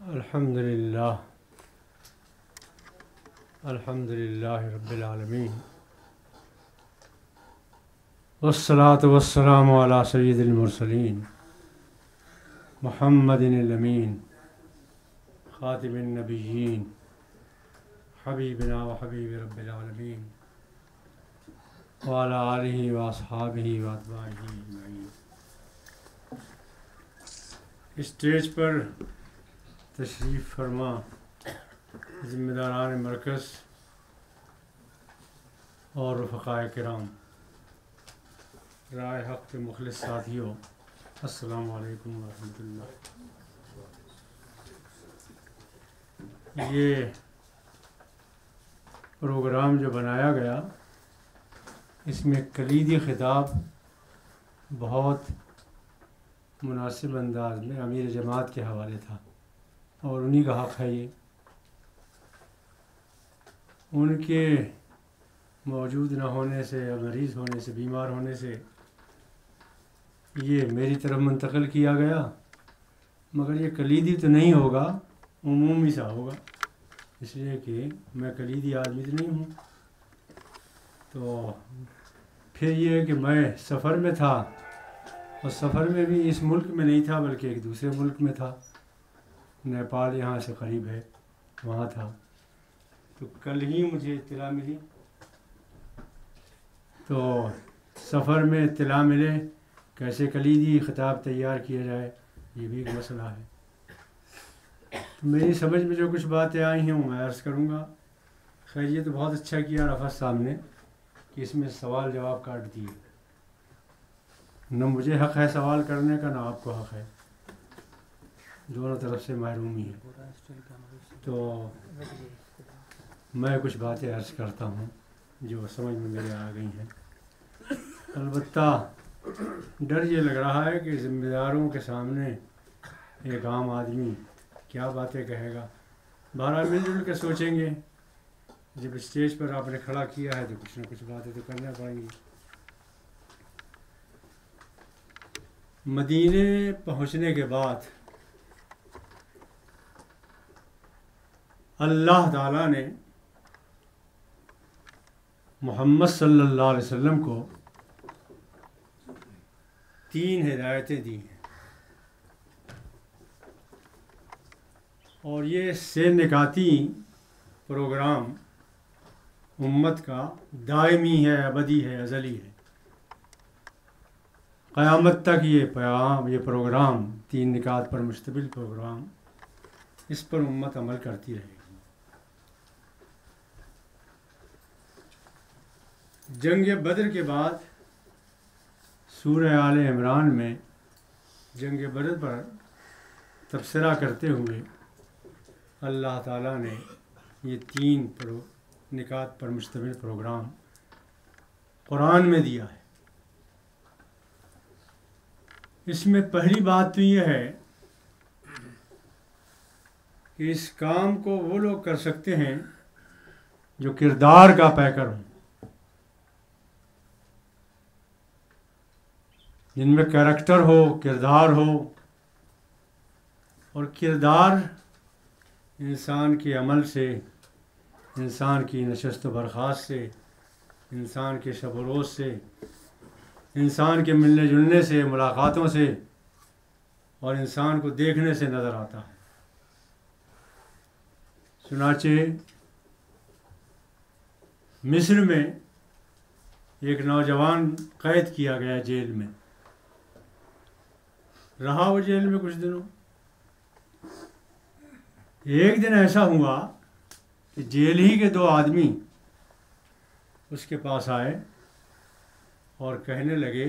الحمدللہ الحمدللہ رب العالمین والصلاة والسلام علی سید المرسلین محمد الامین خاتم النبیین حبیبنا و حبیب رب العالمین وعلی آلہ و اصحابہ و اتباعہ اجمعین۔ اسٹیج پر تشریف فرما ذمہ داران مرکز اور رفقائے کرام، رائے حق کے مخلص ساتھیوں، السلام علیکم ورحمۃ اللہ۔ یہ پروگرام جو بنایا گیا، اس میں کلیدی خطاب بہت مناسب انداز میں امیر جماعت کے حوالے تھا، اور انہی کا حق ہے یہ۔ ان کے موجود نہ ہونے سے یا مریض ہونے سے، بیمار ہونے سے یہ میری طرف منتقل کیا گیا، مگر یہ کلیدی تو نہیں ہوگا، عمومی سا ہوگا، اس لیے کہ میں کلیدی آدمی تو نہیں ہوں۔ تو پھر یہ ہے کہ میں سفر میں تھا، اور سفر میں بھی اس ملک میں نہیں تھا بلکہ ایک دوسرے ملک میں تھا، نیپال یہاں سے قریب ہے، وہاں تھا۔ تو کل ہی مجھے اطلاع ملی، تو سفر میں اطلاع ملے کیسے کلیدی خطاب تیار کیا جائے، یہ بھی ایک مسئلہ ہے۔ تو میری سمجھ میں جو کچھ باتیں آئی ہیں وہ میں عرض کروں گا۔ خیر، یہ تو بہت اچھا کیا رفعت صاحب نے کہ اس میں سوال جواب کاٹ دیے، نہ مجھے حق ہے سوال کرنے کا، نہ آپ کو حق ہے، دونوں طرف سے محرومی ہے۔ تو میں کچھ باتیں عرض کرتا ہوں جو سمجھ میں میرے آ گئی ہیں۔ البتہ ڈر یہ لگ رہا ہے کہ ذمہ داروں کے سامنے ایک عام آدمی کیا باتیں کہے گا۔ بہرحال مل جل کے سوچیں گے، جب اسٹیج پر آپ نے کھڑا کیا ہے تو کچھ نہ کچھ باتیں تو کرنا پڑیں گی۔ مدینے پہنچنے کے بعد اللہ تعالیٰ نے محمد صلی اللہ علیہ وسلم کو 3 ہدایتیں دی ہیں، اور یہ 3 نکاتی پروگرام امت کا دائمی ہے، ابدی ہے، ازلی ہے۔ قیامت تک یہ پروگرام 3 نکات پر مشتمل پروگرام، اس پر امت عمل کرتی رہے گی۔ جنگ بدر کے بعد سورہ آل عمران میں جنگ بدر پر تبصرہ کرتے ہوئے اللہ تعالیٰ نے یہ 3 نکات پر مشتمل پروگرام قرآن میں دیا ہے۔ اس میں پہلی بات تو یہ ہے کہ اس کام کو وہ لوگ کر سکتے ہیں جو کردار کا پیکر ہوں، جن میں کریکٹر ہو، کردار ہو، اور کردار انسان کے عمل سے، انسان کی نشست و برخاست سے، انسان کے شب و روز سے، انسان کے ملنے جلنے سے، ملاقاتوں سے، اور انسان کو دیکھنے سے نظر آتا ہے۔ چنانچہ مصر میں ایک نوجوان قید کیا گیا جیل میں، رہا وہ جیل میں کچھ دنوں۔ ایک دن ایسا ہوا کہ جیل ہی کے 2 آدمی اس کے پاس آئے اور کہنے لگے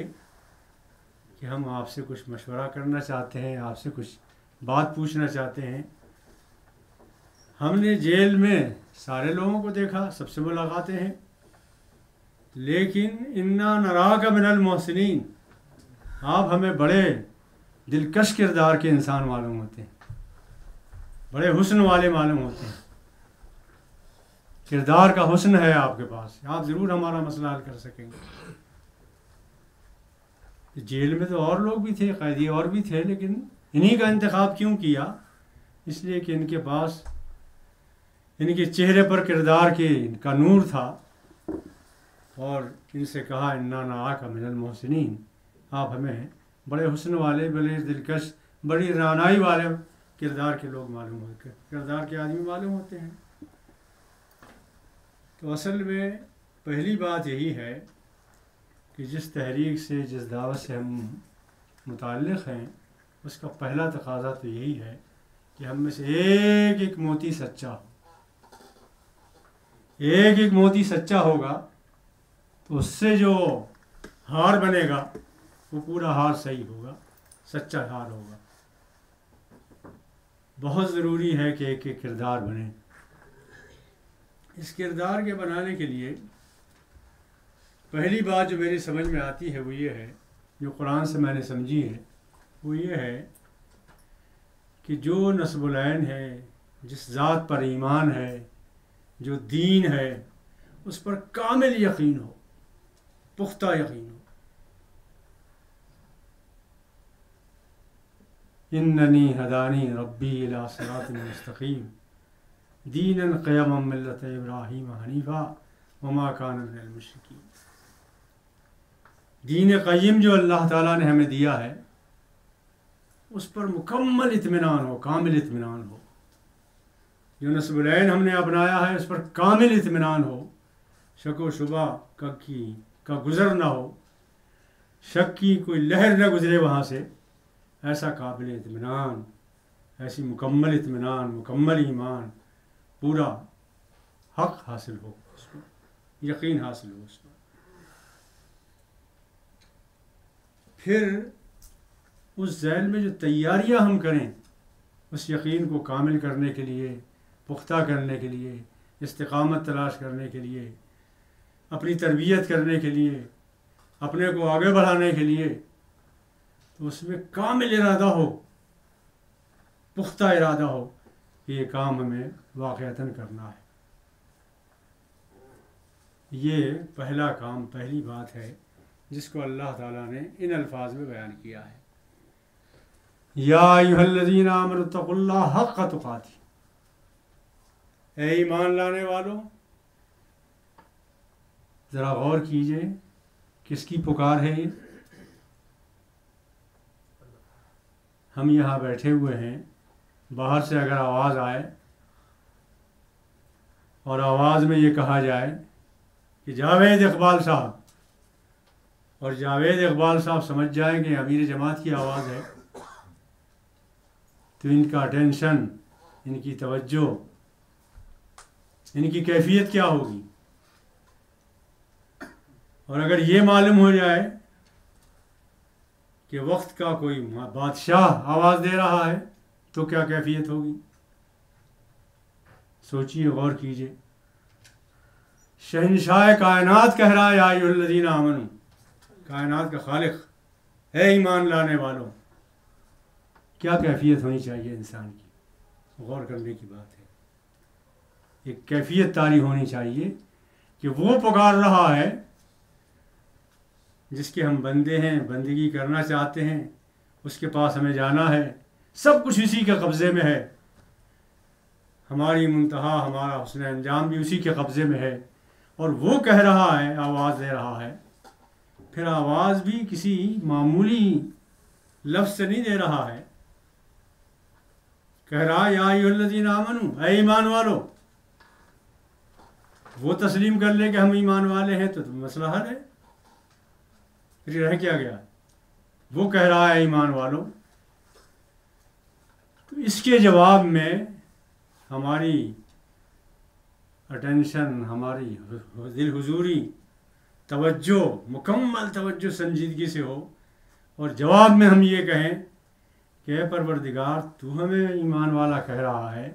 کہ ہم آپ سے کچھ مشورہ کرنا چاہتے ہیں، آپ سے کچھ بات پوچھنا چاہتے ہیں۔ ہم نے جیل میں سارے لوگوں کو دیکھا، سب سے ملاقاتیں ہیں، لیکن انا نراک من المحسنین، آپ ہمیں بڑے دلکش کردار کے انسان معلوم ہوتے ہیں، بڑے حسن والے معلوم ہوتے ہیں، کردار کا حسن ہے آپ کے پاس، آپ ضرور ہمارا مسئلہ حل کر سکیں گے۔ جیل میں تو اور لوگ بھی تھے، قیدی اور بھی تھے، لیکن انہی کا انتخاب کیوں کیا اس لیے کہ ان کے پاس ان کے چہرے پر کردار کے ان کا نور تھا، اور ان سے کہا انا نراک من المحسنین، آپ ہمیں بڑے حسن والے، بڑے دلکش، بڑی رعنائی والے کردار کے لوگ معلوم ہوتے ہیں، کردار کے آدمی معلوم ہوتے ہیں۔ تو اصل میں پہلی بات یہی ہے کہ جس تحریک سے، جس دعوت سے ہم متعلق ہیں، اس کا پہلا تقاضا تو یہی ہے کہ ہم میں سے ایک ایک موتی سچا ہو۔ ایک ایک موتی سچا ہوگا تو اس سے جو ہار بنے گا وہ پورا ہار صحیح ہوگا، سچا ہار ہوگا۔ بہت ضروری ہے کہ ایک ایک کردار بنے۔ اس کردار کے بنانے کے لیے پہلی بات جو میری سمجھ میں آتی ہے وہ یہ ہے، جو قرآن سے میں نے سمجھی ہے، وہ یہ ہے کہ جو نسب العین ہے، جس ذات پر ایمان ہے، جو دین ہے، اس پر کامل یقین ہو، پختہ یقین ہو۔ اننی ہدانی ربی الی صراط مستقیم دینا قیما ملت ابراہیم حنیفا وما کان من المشرکین۔ دین قیم جو اللہ تعالیٰ نے ہمیں دیا ہے، اس پر مکمل اطمینان ہو، کامل اطمینان ہو۔ جو نسب العین ہم نے اپنایا ہے، اس پر کامل اطمینان ہو، شک و شبہ کا گزر نہ ہو، شک کی کوئی لہر نہ گزرے وہاں سے۔ ایسا قابل اطمینان، ایسی مکمل اطمینان، مکمل ایمان، پورا حق حاصل ہو، اس میں یقین حاصل ہو اس میں۔ پھر اس ذیل میں جو تیاریاں ہم کریں اس یقین کو کامل کرنے کے لیے، پختہ کرنے کے لیے، استقامت تلاش کرنے کے لیے، اپنی تربیت کرنے کے لیے، اپنے کو آگے بڑھانے کے لیے، تو اس میں کامل ارادہ ہو، پختہ ارادہ ہو کہ یہ کام ہمیں واقعتاً کرنا ہے۔ یہ پہلا کام، پہلی بات ہے جس کو اللہ تعالیٰ نے ان الفاظ میں بیان کیا ہے، یا ایھا الذین آمنوا اتقوا اللہ حق تقاتہ۔ اے ایمان لانے والوں، ذرا غور کیجئے کس کی پکار ہے یہ؟ ہم یہاں بیٹھے ہوئے ہیں، باہر سے اگر آواز آئے اور آواز میں یہ کہا جائے کہ جاوید اقبال صاحب، اور جاوید اقبال صاحب سمجھ جائیں کہ امیر جماعت کی آواز ہے، تو ان کا اٹینشن، ان کی توجہ، ان کی کیفیت کیا ہوگی؟ اور اگر یہ معلوم ہو جائے کہ وقت کا کوئی بادشاہ آواز دے رہا ہے تو کیا کیفیت ہوگی؟ سوچیے، غور کیجئے۔ شہنشاہ کائنات کہہ رہا ہے یا ایھا الذین آمنوا، کائنات کا خالق، اے ایمان لانے والوں۔ کیا کیفیت ہونی چاہیے انسان کی؟ غور کرنے کی بات ہے۔ ایک کیفیت طاری ہونی چاہیے کہ وہ پکار رہا ہے جس کے ہم بندے ہیں، بندگی کرنا چاہتے ہیں، اس کے پاس ہمیں جانا ہے، سب کچھ اسی کے قبضے میں ہے، ہماری منتہا، ہمارا حسن انجام بھی اسی کے قبضے میں ہے، اور وہ کہہ رہا ہے، آواز دے رہا ہے۔ پھر آواز بھی کسی معمولی لفظ سے نہیں دے رہا ہے، کہہ رہا یا ایھا الذین آمنوا، اے ایمان والو۔ وہ تسلیم کر لے کہ ہم ایمان والے ہیں تو مسئلہ حل ہے، پھر رہ کیا گیا؟ وہ کہہ رہا ہے ایمان والو۔ تو اس کے جواب میں ہماری اٹینشن، ہماری دل حضوری، توجہ، مکمل توجہ سنجیدگی سے ہو، اور جواب میں ہم یہ کہیں کہ اے پروردگار، تو ہمیں ایمان والا کہہ رہا ہے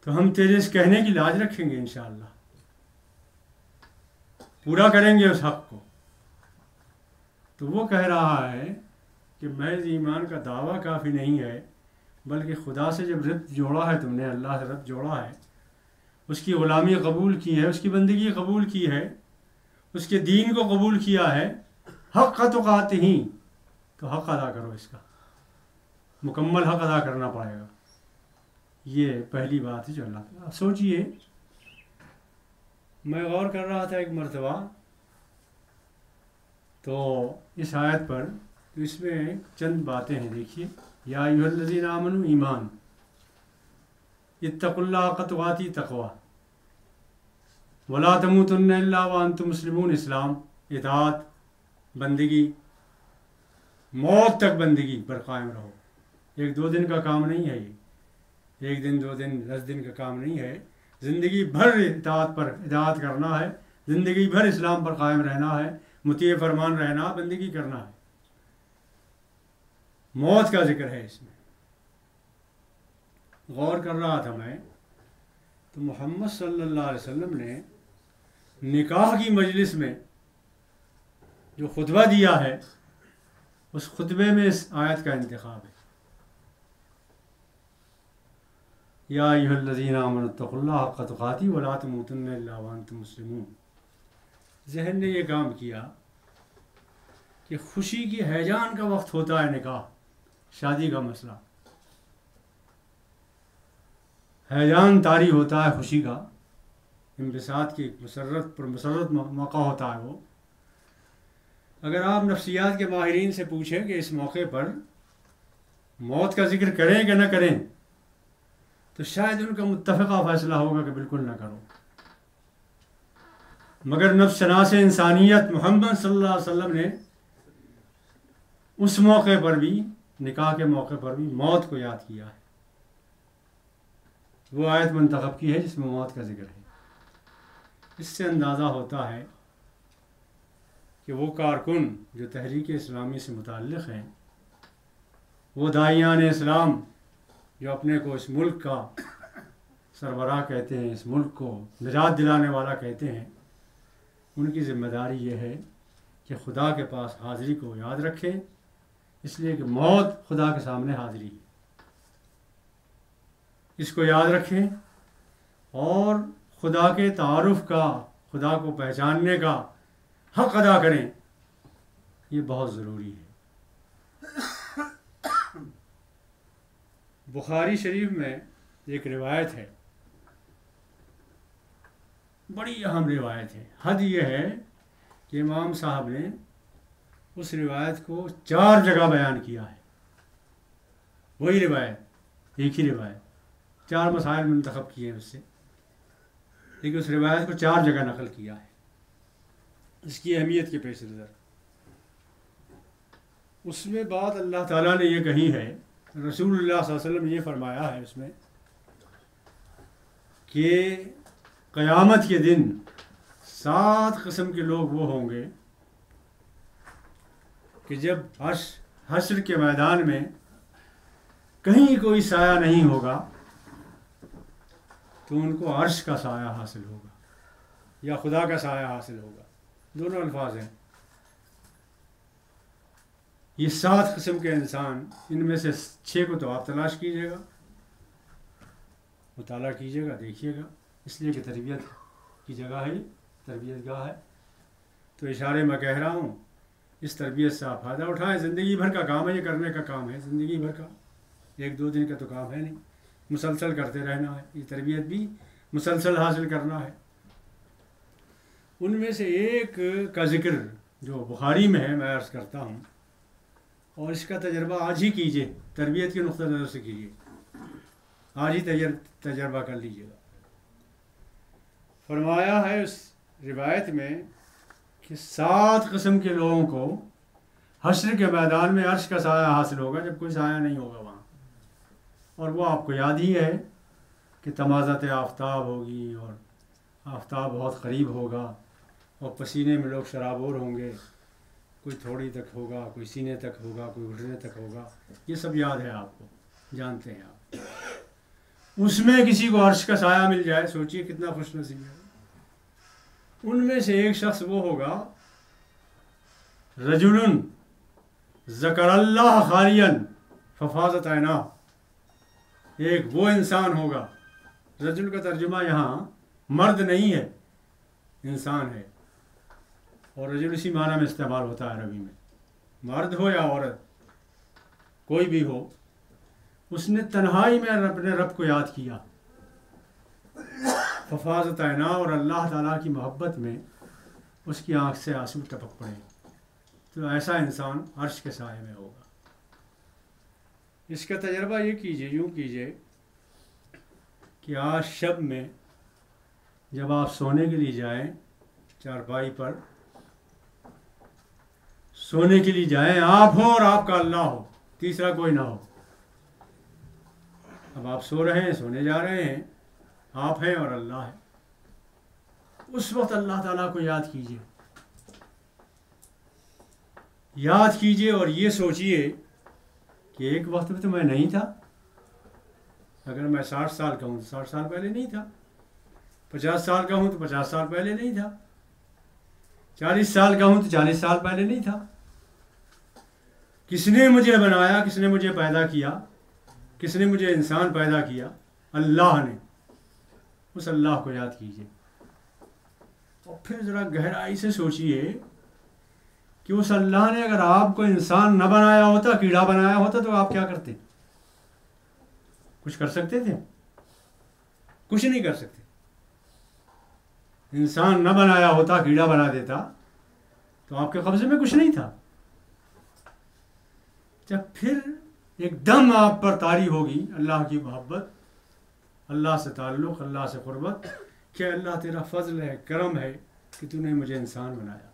تو ہم تیرے اس کہنے کی لاج رکھیں گے، انشاءاللہ پورا کریں گے اس حق کو۔ تو وہ کہہ رہا ہے کہ محض ایمان کا دعویٰ کافی نہیں ہے، بلکہ خدا سے جب ربط جوڑا ہے، تم نے اللہ سے ربط جوڑا ہے، اس کی غلامی قبول کی ہے، اس کی بندگی قبول کی ہے، اس کے دین کو قبول کیا ہے، حق تقاتہ، تو حق ادا کرو اس کا۔ مکمل حق ادا کرنا پڑے گا. یہ پہلی بات ہے جو اللہ تعالیٰ. سوچئے میں غور کر رہا تھا ایک مرتبہ تو اس آیت پر، تو اس میں چند باتیں ہیں. دیکھیے، یا ایھا الذین آمنوا، ایمان، اتقوا اللہ حق تقاتی، تقوی، ولا تموتن الا وانتم مسلمون، اسلام، اطاعت، بندگی، موت تک بندگی پر قائم رہو. ایک دو دن کا کام نہیں ہے یہ، ایک دن، دو دن، 10 دن کا کام نہیں ہے. زندگی بھر اطاعت کرنا ہے، زندگی بھر اسلام پر قائم رہنا ہے، مطیع فرمان رہنا، بندگی کرنا ہے. موت کا ذکر ہے اس میں. غور کر رہا تھا میں تو محمد صلی اللہ علیہ وسلم نے نکاح کی مجلس میں جو خطبہ دیا ہے، اس خطبے میں اس آیت کا انتخاب ہے. یا ایھا الذین آمنوا اتقوا اللہ حق تقاتی ولا تموتن الا وانتم مسلمون. ذہن نے یہ کام کیا کہ خوشی کی ہیجان کا وقت ہوتا ہے نکاح، شادی کا مسئلہ، ہیجان طاری ہوتا ہے خوشی کا، انبساط کی مسرت موقع ہوتا ہے. وہ اگر آپ نفسیات کے ماہرین سے پوچھیں کہ اس موقع پر موت کا ذکر کریں کہ نہ کریں، تو شاید ان کا متفقہ فیصلہ ہوگا کہ بالکل نہ کرو. مگر نفس شناس انسانیت محمد صلی اللہ علیہ وسلم نے اس موقع پر بھی، نکاح کے موقع پر بھی، موت کو یاد کیا ہے. وہ آیت منتخب کی ہے جس میں موت کا ذکر ہے. اس سے اندازہ ہوتا ہے کہ وہ کارکن جو تحریک اسلامی سے متعلق ہیں، وہ داعیان اسلام جو اپنے کو اس ملک کا سربراہ کہتے ہیں، اس ملک کو نجات دلانے والا کہتے ہیں، ان کی ذمہ داری یہ ہے کہ خدا کے پاس حاضری کو یاد رکھیں، اس لیے کہ موت خدا کے سامنے حاضری ہے. اس کو یاد رکھیں اور خدا کے تعارف کا، خدا کو پہچاننے کا حق ادا کریں. یہ بہت ضروری ہے. بخاری شریف میں ایک روایت ہے، بڑی اہم روایت ہے. حد یہ ہے کہ امام صاحب نے اس روایت کو 4 جگہ بیان کیا ہے. وہی روایت، ایک ہی روایت، 4 مسائل منتخب کیے ہیں اس سے، لیکن اس روایت کو 4 جگہ نقل کیا ہے. اس کی اہمیت کے پیش نظر اس میں بات اللہ تعالیٰ نے یہ کہی ہے، رسول اللہ صلی اللہ علیہ وسلم نے یہ فرمایا ہے اس میں کہ قیامت کے دن 7 قسم کے لوگ وہ ہوں گے کہ جب حشر کے میدان میں کہیں کوئی سایہ نہیں ہوگا تو ان کو عرش کا سایہ حاصل ہوگا یا خدا کا سایہ حاصل ہوگا. دونوں الفاظ ہیں. یہ 7 قسم کے انسان، ان میں سے 6 کو تو آپ تلاش کیجیے گا، مطالعہ کیجیے گا، دیکھیے گا، اس لیے کہ تربیت کی جگہ ہے، تربیت گاہ ہے. تو اشارے میں کہہ رہا ہوں، اس تربیت سے آپ فائدہ اٹھائیں. زندگی بھر کا کام ہے، یہ کرنے کا کام ہے، زندگی بھر کا، 1-2 دن کا تو کام ہے نہیں، مسلسل کرتے رہنا ہے. یہ تربیت بھی مسلسل حاصل کرنا ہے. ان میں سے ایک کا ذکر جو بخاری میں ہے، میں عرض کرتا ہوں، اور اس کا تجربہ آج ہی کیجیے، تربیت کے نقطہ نظر سے کیجیے، آج ہی تجربہ کر لیجیے گا. فرمایا ہے اس روایت میں کہ 7 قسم کے لوگوں کو حشر کے میدان میں عرش کا سایہ حاصل ہوگا جب کوئی سایہ نہیں ہوگا وہاں. اور وہ آپ کو یاد ہی ہے کہ تمازت آفتاب ہوگی اور آفتاب بہت قریب ہوگا اور پسینے میں لوگ شرابور ہوں گے، کوئی تھوڑی تک ہوگا، کوئی سینے تک ہوگا، کوئی گھٹنے تک ہوگا. یہ سب یاد ہے آپ کو، جانتے ہیں آپ. اس میں کسی کو عرش کا سایہ مل جائے، سوچئے کتنا خوش نصیب ہے. ان میں سے ایک شخص وہ ہوگا، رجل ذکر اللہ خالیا ففاضت عیناہ. ایک وہ انسان ہوگا، رجل کا ترجمہ یہاں مرد نہیں ہے، انسان ہے، اور رجل اسی معنی میں استعمال ہوتا ہے عربی میں. مرد ہو یا عورت، کوئی بھی ہو، اس نے تنہائی میں اپنے رب کو یاد کیا، ففاضت عینا، اور اللہ تعالیٰ کی محبت میں اس کی آنکھ سے آنسو ٹپک پڑے، تو ایسا انسان عرش کے سائے میں ہوگا۔ اس کا تجربہ یہ کیجئے، یوں کیجئے کہ آج شب میں جب آپ سونے کے لیے جائیں، چارپائی پر سونے کے لیے جائیں، آپ ہوں اور آپ کا اللہ ہو، تیسرا کوئی نہ ہو۔ اب آپ سو رہے ہیں، سونے جا رہے ہیں، آپ ہیں اور اللہ ہے۔ اس وقت اللہ تعالیٰ کو یاد کیجئے، یاد کیجئے اور یہ سوچئے کہ ایک وقت میں تو میں نہیں تھا۔ اگر میں 60 سال کا ہوں تو 60 سال پہلے نہیں تھا، 50 سال کا ہوں تو 50 سال پہلے نہیں تھا، 40 سال کا ہوں تو 40 سال پہلے نہیں تھا۔ کس نے مجھے بنایا، کس نے مجھے پیدا کیا، کس نے مجھے انسان پیدا کیا؟ اللہ نے۔ اس اللہ کو یاد کیجئے اور پھر ذرا گہرائی سے سوچئے کہ اس اللہ نے اگر آپ کو انسان نہ بنایا ہوتا، کیڑا بنایا ہوتا، تو آپ کیا کرتے؟ کچھ کر سکتے تھے؟ کچھ نہیں کر سکتے۔ انسان نہ بنایا ہوتا، کیڑا بنا دیتا، تو آپ کے قبضے میں کچھ نہیں تھا۔ جب پھر ایک دم آپ پر طاری ہوگی اللہ کی محبت، اللہ سے تعلق، اللہ سے قربت، کہ اللہ تیرا فضل ہے، کرم ہے کہ تو نے مجھے انسان بنایا،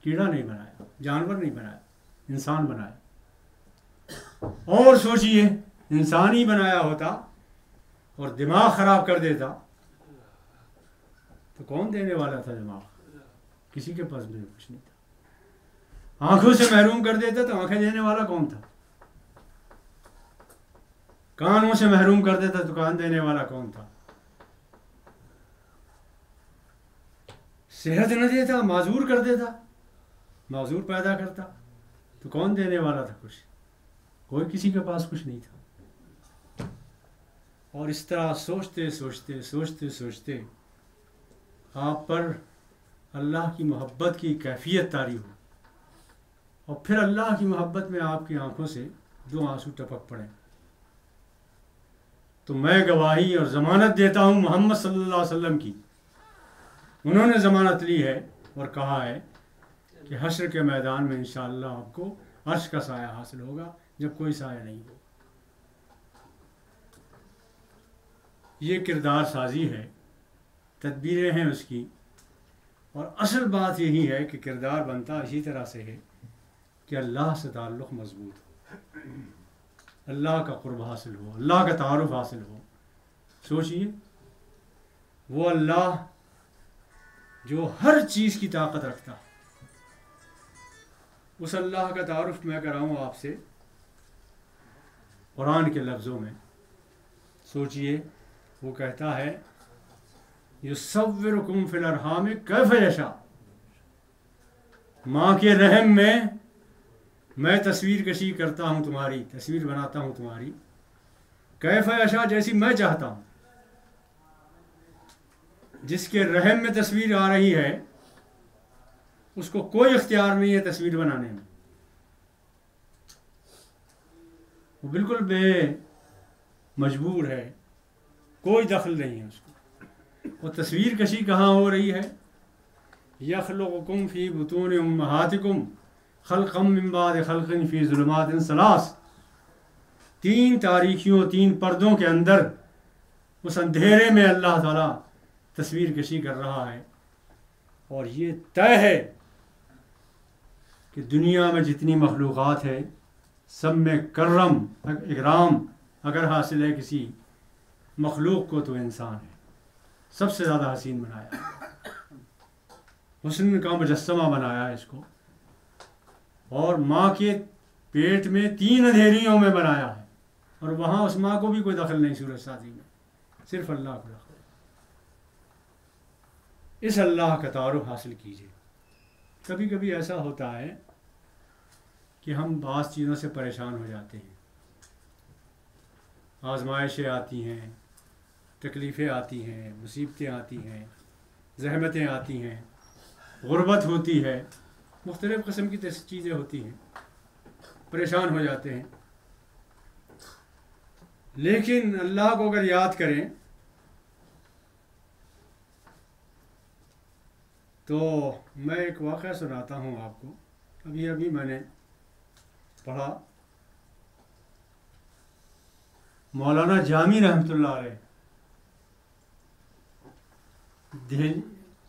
کیڑا نہیں بنایا، جانور نہیں بنایا، انسان بنایا۔ اور سوچئے انسان ہی بنایا ہوتا اور دماغ خراب کر دیتا تو کون دینے والا تھا دماغ؟ کسی کے پاس بھی کچھ نہیں تھا۔ آنکھوں سے محروم کر دیتا تو آنکھیں دینے والا کون تھا؟ کانوں سے محروم کر دیتا تو کان دینے والا کون تھا؟ صحت نہ دیتا، معذور کر دیتا، معذور پیدا کرتا تو کون دینے والا تھا کچھ؟ کوئی کسی کے پاس کچھ نہیں تھا۔ اور اس طرح سوچتے سوچتے سوچتے سوچتے آپ پر اللہ کی محبت کی کیفیت طاری ہو، اور پھر اللہ کی محبت میں آپ کی آنکھوں سے 2 آنسو ٹپک پڑے، تو میں گواہی اور ضمانت دیتا ہوں محمد صلی اللہ علیہ وسلم کی، انہوں نے ضمانت لی ہے اور کہا ہے کہ حشر کے میدان میں انشاءاللہ آپ کو عرش کا سایہ حاصل ہوگا جب کوئی سایہ نہیں ہو۔ یہ کردار سازی ہے، تدبیریں ہیں اس کی، اور اصل بات یہی ہے کہ کردار بنتا اسی طرح سے ہے کہ اللہ سے تعلق مضبوط ہو، اللہ کا قرب حاصل ہو، اللہ کا تعارف حاصل ہو۔ سوچئے وہ اللہ جو ہر چیز کی طاقت رکھتا، اس اللہ کا تعارف میں کراؤں آپ سے قرآن کے لفظوں میں۔ سوچئے وہ کہتا ہے یصورکم فی الارحام کیف یشاء، ماں کے رحم میں تصویر کشی کرتا ہوں تمہاری، تصویر بناتا ہوں تمہاری، کیف یشاء، جیسی میں چاہتا ہوں۔ جس کے رحم میں تصویر آ رہی ہے اس کو کوئی اختیار نہیں ہے تصویر بنانے میں، وہ بالکل بے مجبور ہے، کوئی دخل نہیں ہے اس کو۔ وہ تصویر کشی کہاں ہو رہی ہے؟ یخلقکم فی بطون امہاتکم خلقا من بعد خلق فی ظلمات 3، 3 تاریکیوں، 3 پردوں کے اندر اس اندھیرے میں اللہ تعالیٰ تصویر کشی کر رہا ہے۔ اور یہ طے ہے کہ دنیا میں جتنی مخلوقات ہے سب میں اکرام اگر حاصل ہے کسی مخلوق کو تو انسان ہے، سب سے زیادہ حسین بنایا، حسن کا مجسمہ بنایا اس کو، اور ماں کے پیٹ میں 3 اندھیریوں میں بنایا ہے، اور وہاں اس ماں کو بھی کوئی دخل نہیں صورت سازی میں، صرف اللہ کو دخل۔ اس اللہ کا تعارف حاصل کیجیے۔ کبھی کبھی ایسا ہوتا ہے کہ ہم بعض چیزوں سے پریشان ہو جاتے ہیں، آزمائشیں آتی ہیں، تکلیفیں آتی ہیں، مصیبتیں آتی ہیں، زحمتیں آتی ہیں، غربت ہوتی ہے، مختلف قسم کی چیزیں ہوتی ہیں، پریشان ہو جاتے ہیں۔ لیکن اللہ کو اگر یاد کریں تو میں ایک واقعہ سناتا ہوں آپ کو. ابھی میں نے پڑھا. مولانا جامی رحمۃ اللہ علیہ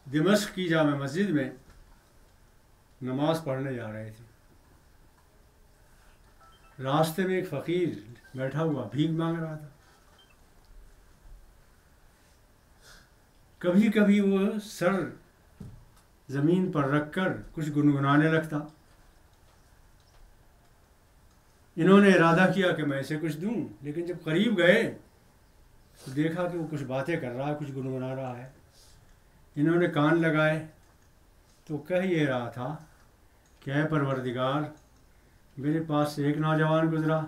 دمشق کی جامع مسجد میں نماز پڑھنے جا رہے تھے. راستے میں ایک فقیر بیٹھا ہوا بھیک مانگ رہا تھا. کبھی کبھی وہ سر زمین پر رکھ کر کچھ گنگنانے لگتا. انہوں نے ارادہ کیا کہ میں اسے کچھ دوں، لیکن جب قریب گئے تو دیکھا کہ وہ کچھ باتیں کر رہا ہے، کچھ گنگنا رہا ہے. انہوں نے کان لگائے تو کہہ یہ رہا تھا کہ اے پروردگار، میرے پاس سے ایک نوجوان گزرا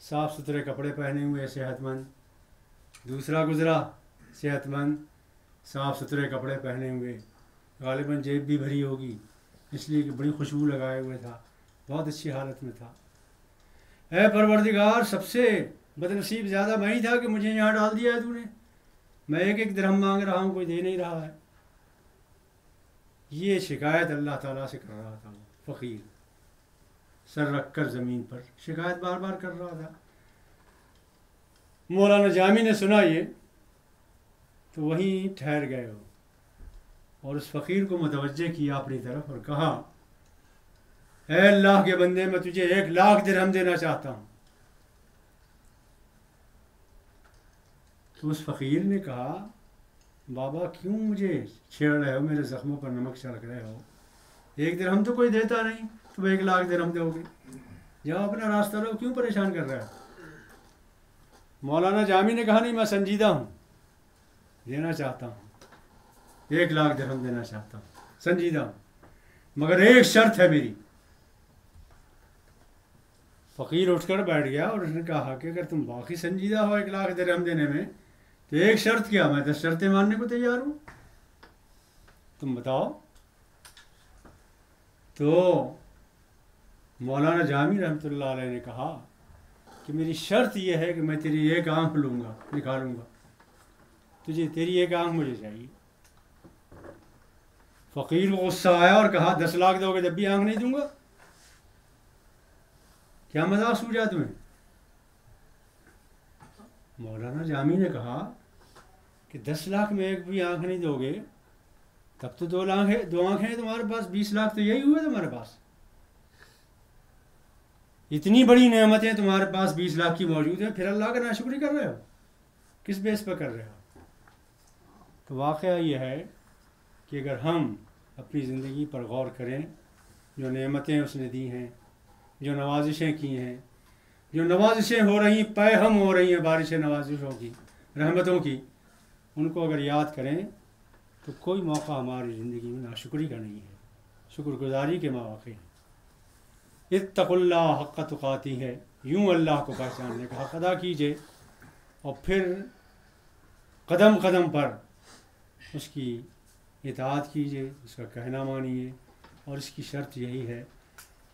صاف ستھرے کپڑے پہنے ہوئے صحت مند، دوسرا گزرا صحت مند صاف ستھرے کپڑے پہنے ہوئے، غالباً جیب بھی بھری ہوگی اس لیے کہ بڑی خوشبو لگائے ہوئے تھا، بہت اچھی حالت میں تھا. اے پروردگار، سب سے بد نصیب زیادہ میں ہی تھا کہ مجھے یہاں ڈال دیا ہے تو نے. میں ایک ایک درہم مانگ رہا ہوں، کوئی دے نہیں رہا ہے. یہ شکایت اللہ تعالیٰ سے کر رہا تھا. وہ فقیر سر رکھ کر زمین پر شکایت بار بار کر رہا تھا. مولانا جامی نے سنا یہ تو وہیں ٹھہر گئے ہو اور اس فقیر کو متوجہ کیا اپنی طرف اور کہا اے اللہ کے بندے، میں تجھے 1,00,000 درہم دینا چاہتا ہوں. تو اس فقیر نے کہا بابا کیوں مجھے چھیڑ رہے ہو، میرے زخموں پر نمک چھڑک رہے ہو؟ 1 درہم تو کوئی دیتا نہیں، تم 1,00,000 درہم دو گے؟ جاؤ اپنا راستہ لو، کیوں پریشان کر رہے ہو؟ مولانا جامی نے کہا نہیں، میں سنجیدہ ہوں، دینا چاہتا ہوں، 1,00,000 درہم دینا چاہتا ہوں، سنجیدہ ہوں، مگر ایک شرط ہے میری. فقیر اٹھ کر بیٹھ گیا اور اس نے کہا کہ اگر تم باقی سنجیدہ ہو 1,00,000 درہم دینے میں تو ایک شرط کیا، میں 10 شرطیں ماننے کو تیار ہوں، تم بتاؤ. تو مولانا جامی رحمۃ اللہ علیہ نے کہا کہ میری شرط یہ ہے کہ میں تیری ایک آنکھ لوں گا، نکالوں گا، تجھے تیری ایک آنکھ مجھے چاہیے. فقیر کو غصہ آیا اور کہا 10,00,000 دو گے جب بھی آنکھ نہیں دوں گا؟ کیا مذاق سوجا تمہیں؟ مولانا جامی نے کہا کہ 10,00,000 میں ایک بھی آنکھ نہیں دو گے تب تو 2 آنکھیں ہیں تمہارے پاس، 20,00,000 تو یہی ہوئے تمہارے پاس. اتنی بڑی نعمتیں تمہارے پاس 20,00,000 کی موجود ہیں، پھر اللہ کا ناشکری کر رہے ہو؟ کس بیس پہ کر رہے ہو؟ تو واقعہ یہ ہے کہ اگر ہم اپنی زندگی پر غور کریں، جو نعمتیں اس نے دی ہیں، جو نوازشیں کی ہیں، جو نوازشیں ہو رہی ہیں، پیہم ہو رہی ہیں بارش نوازشوں کی، رحمتوں کی، ان کو اگر یاد کریں تو کوئی موقع ہماری زندگی میں ناشکری کا نہیں ہے، شکر گزاری کے مواقع ہیں. اتقوا اللہ حق تقاتی ہے، یوں اللہ کو پہچاننے کا حق ادا کیجیے اور پھر قدم قدم پر اس کی اطاعت کیجیے، اس کا کہنا مانیے. اور اس کی شرط یہی ہے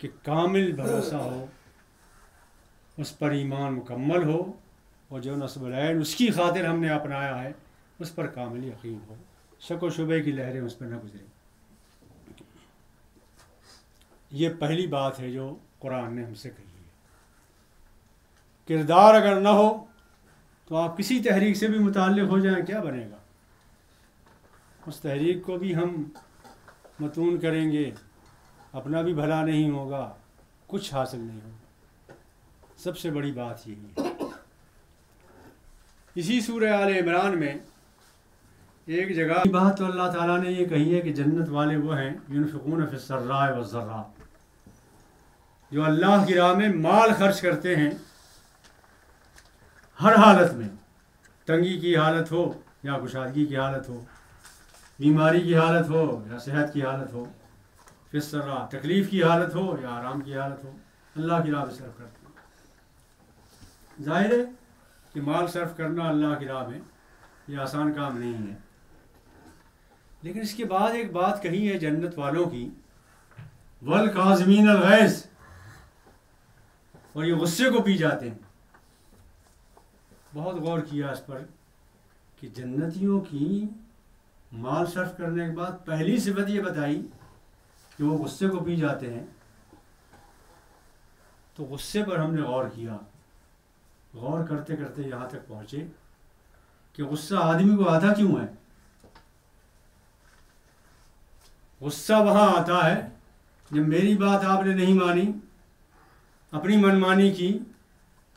کہ کامل بھروسہ ہو، اس پر ایمان مکمل ہو، اور جو نصب العین اس کی خاطر ہم نے اپنایا ہے اس پر کامل یقین ہو، شک و شبے کی لہریں اس پر نہ گزریں. یہ پہلی بات ہے جو قرآن نے ہم سے کہی ہے. کردار اگر نہ ہو تو آپ کسی تحریک سے بھی متعلق ہو جائیں، کیا بنے گا؟ اس تحریک کو بھی ہم متون کریں گے، اپنا بھی بھلا نہیں ہوگا، کچھ حاصل نہیں ہوگا. سب سے بڑی بات یہی ہے. اسی سورہ آل عمران میں ایک جگہ بات تو اللہ تعالیٰ نے یہ کہی ہے کہ جنت والے وہ ہیں ينفقون فی السراء والضراء، جو اللہ کی راہ میں مال خرچ کرتے ہیں ہر حالت میں، تنگی کی حالت ہو یا کشادگی کی حالت ہو، بیماری کی حالت ہو یا صحت کی حالت ہو، فی السراء تکلیف کی حالت ہو یا آرام کی حالت ہو، اللہ کی راہ میں صرف کرتے ہیں. ظاہر ہے کہ مال صرف کرنا اللہ کی راہ میں یہ آسان کام نہیں ہے، لیکن اس کے بعد ایک بات کہی ہے جنت والوں کی، والکاظمین الغیظ، اور یہ غصے کو پی جاتے ہیں. بہت غور کیا اس پر کہ جنتیوں کی مال صرف کرنے کے بعد پہلی صفت یہ بتائی کہ وہ غصے کو پی جاتے ہیں. تو غصے پر ہم نے غور کیا. غور کرتے کرتے یہاں تک پہنچے کہ غصہ آدمی کو آتا کیوں ہے. غصہ وہاں آتا ہے جب میری بات آپ نے نہیں مانی، اپنی منمانی کی،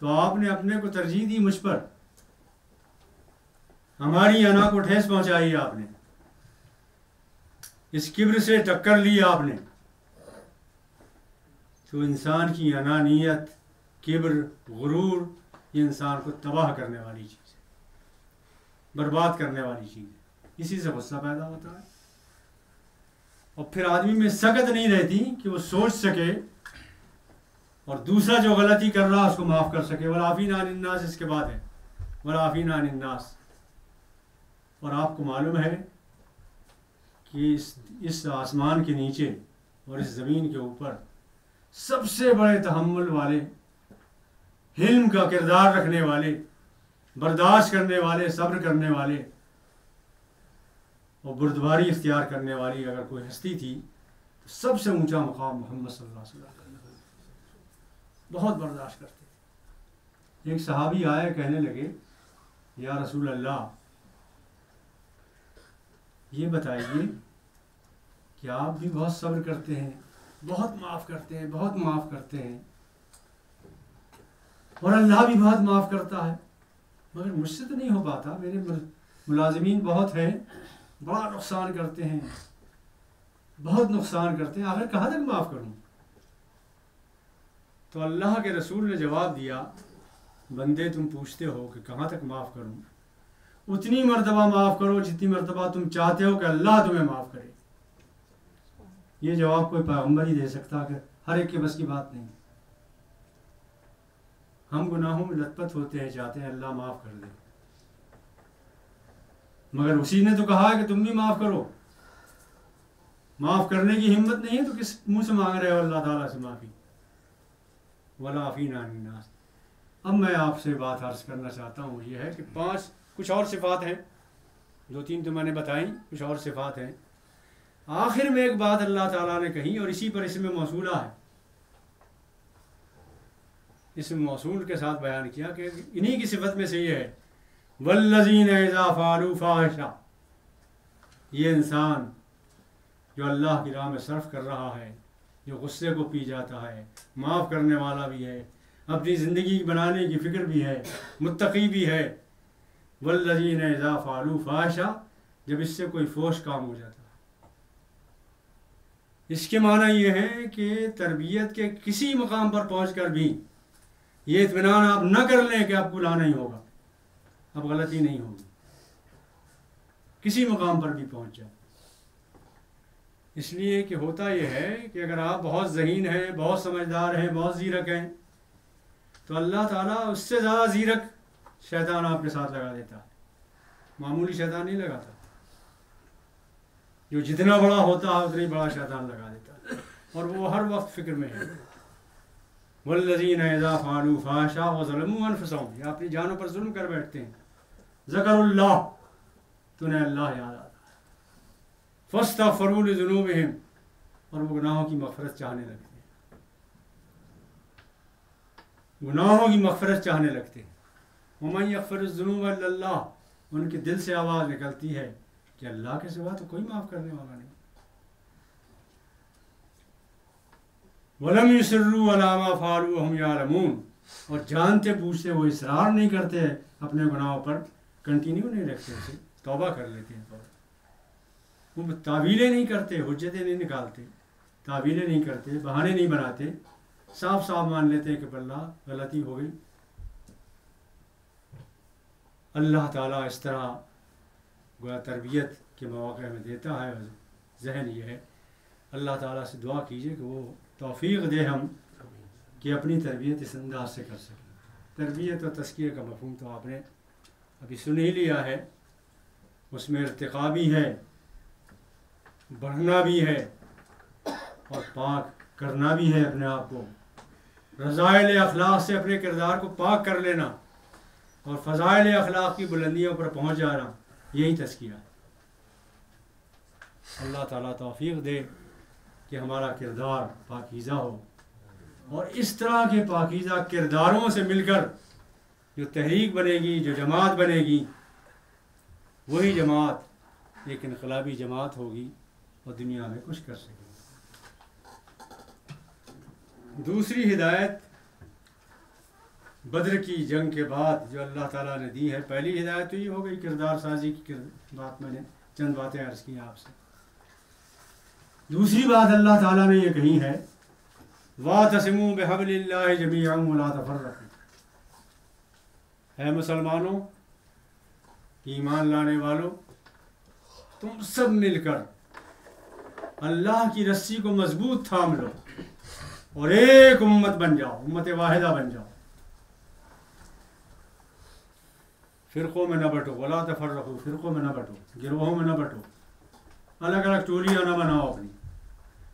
تو آپ نے اپنے کو ترجیح دی مجھ پر، ہماری انا کو ٹھیس پہنچائی آپ نے، اس کبر سے ٹکر لی آپ نے. تو انسان کی انانیت، کبر، غرور، یہ انسان کو تباہ کرنے والی چیز ہے، برباد کرنے والی چیز ہے. اسی سے غصہ پیدا ہوتا ہے. اور پھر آدمی میں سکت نہیں رہتی کہ وہ سوچ سکے اور دوسرا جو غلطی کر رہا اس کو معاف کر سکے. والعافین عن الناس اس کے بعد ہے، والعافین عن الناس. اور آپ کو معلوم ہے کہ اس آسمان کے نیچے اور اس زمین کے اوپر سب سے بڑے تحمل والے، حلم کا کردار رکھنے والے، برداشت کرنے والے، صبر کرنے والے اور بردباری اختیار کرنے والی اگر کوئی ہستی تھی تو سب سے اونچا مقام محمد صلی اللہ علیہ وسلم. بہت برداشت کرتے تھے. ایک صحابی آئے، کہنے لگے یا رسول اللہ یہ بتائیے کہ آپ بھی بہت صبر کرتے ہیں، بہت معاف کرتے ہیں، بہت معاف کرتے ہیں، اور اللہ بھی بہت معاف کرتا ہے، مگر مجھ سے تو نہیں ہو پاتا، میرے ملازمین بہت ہیں، بڑا نقصان کرتے ہیں، بہت نقصان کرتے ہیں، آخر کہاں تک معاف کروں. تو اللہ کے رسول نے جواب دیا، بندے تم پوچھتے ہو کہ کہاں تک معاف کروں، اتنی مرتبہ معاف کرو جتنی مرتبہ تم چاہتے ہو کہ اللہ تمہیں معاف کرے. یہ جواب کوئی پیغمبر ہی دے سکتا کہ ہر ایک کے بس کی بات نہیں. ہم گناہوں میں لت پت ہوتے ہیں، چاہتے ہیں اللہ معاف کر دے، مگر اسی نے تو کہا ہے کہ تم بھی معاف کرو. معاف کرنے کی ہمت نہیں ہے تو کس منہ سے مانگ رہے ہو اللہ تعالیٰ سے معافی. والعافین عن الناس. اب میں آپ سے بات عرض کرنا چاہتا ہوں، یہ ہے کہ 5 کچھ اور صفات ہیں، 2-3 تو میں نے بتائیں، کچھ اور صفات ہیں. آخر میں ایک بات اللہ تعالیٰ نے کہی اور اسی پر اسم موصولہ ہے، اسم موصول کے ساتھ بیان کیا کہ انہی کی صفت میں سے یہ ہے والذین اذا فعلوا فاحشہ. یہ انسان جو اللہ کی راہ میں صرف کر رہا ہے، جو غصے کو پی جاتا ہے، معاف کرنے والا بھی ہے، اپنی زندگی بنانے کی فکر بھی ہے، متقی بھی ہے. والذین اذا فعلوا فاحشہ، جب اس سے کوئی فوش کام ہو جاتا ہے. اس کے معنی یہ ہے کہ تربیت کے کسی مقام پر پہنچ کر بھی یہ اطمینان آپ نہ کر لیں کہ اب گناہ نہیں ہوگا، اب غلطی نہیں ہوگی، کسی مقام پر بھی پہنچ جائے. اس لیے کہ ہوتا یہ ہے کہ اگر آپ بہت ذہین ہیں، بہت سمجھدار ہیں، بہت زیرک ہیں، تو اللہ تعالیٰ اس سے زیادہ زیرک شیطان آپ کے ساتھ لگا دیتا ہے. معمولی شیطان نہیں لگاتا، جو جتنا بڑا ہوتا ہے اتنا بڑا شیطان لگا دیتا ہے، اور وہ ہر وقت فکر میں ہے. والذین اذا فعلوا فاحشہ وظلموا انفسهم، یہ اپنی جانوں پر ظلم کر بیٹھتے ہیں. ذکر اللہ، تو انہیں اللہ یاد آتا ہے. فاستغفروا لذنوبہم، اور وہ گناہوں کی مغفرت چاہنے لگتے ہیں، گناہوں کی مغفرت چاہنے لگتے ہیں. ومن یغفر الذنوب الا اللہ، ان کے دل سے آواز نکلتی ہے کہ اللہ کے سوا تو کوئی معاف کرنے والا نہیں. وَلَمْ يُصِرُّوا عَلَىٰ مَا فَعَلُوا وَهُمْ يَعْلَمُونَ، اور جانتے پوچھتے وہ اصرار نہیں کرتے اپنے گناہوں پر، کنٹینیو نہیں رکھتے، اسے توبہ کر لیتے ہیں. وہ تعویلیں نہیں کرتے، حجتیں نہیں نکالتے، تعویلیں نہیں کرتے، بہانے نہیں بناتے، صاف صاف مان لیتے ہیں کہ اللہ غلطی ہو گئی. اللہ تعالیٰ اس طرح گویا تربیت کے مواقع میں دیتا ہے. ذہن یہ ہے، اللہ تعالیٰ سے دعا کیجیے کہ وہ توفیق دے ہم کہ اپنی تربیت اس انداز سے کر سکیں. تربیت اور تزکیہ کا مفہوم تو آپ نے ابھی سن ہی لیا ہے، اس میں ارتقا بھی ہے، بڑھنا بھی ہے، اور پاک کرنا بھی ہے اپنے آپ کو، رذائل اخلاق سے اپنے کردار کو پاک کر لینا، اور فضائل اخلاق کی بلندیوں پر پہنچ جانا، یہی تزکیہ ہے۔ اللہ تعالیٰ توفیق دے کہ ہمارا کردار پاکیزہ ہو، اور اس طرح کے پاکیزہ کرداروں سے مل کر جو تحریک بنے گی، جو جماعت بنے گی، وہی جماعت ایک انقلابی جماعت ہوگی اور دنیا میں کچھ کر سکے گی۔ دوسری ہدایت بدر کی جنگ کے بعد جو اللہ تعالیٰ نے دی ہے، پہلی ہدایت تو یہ ہو گئی کردار سازی کی بات، میں نے چند باتیں عرض کی آپ سے۔ دوسری بات اللہ تعالیٰ نے یہ کہی ہے، وَاعْتَصِمُوا بِحَبْلِ اللَّهِ جَمِيعًا وَلَا تَفَرَّقُوا۔ اے مسلمانوں، ایمان لانے والوں، تم سب مل کر اللہ کی رسی کو مضبوط تھام لو اور ایک امت بن جاؤ، امت واحدہ بن جاؤ، فرقوں میں نہ بٹو، ولا تفرقوا، فرقوں میں نہ بٹو، گروہوں میں نہ بٹو، الگ الگ ٹولیاں نہ بناؤ، اپنی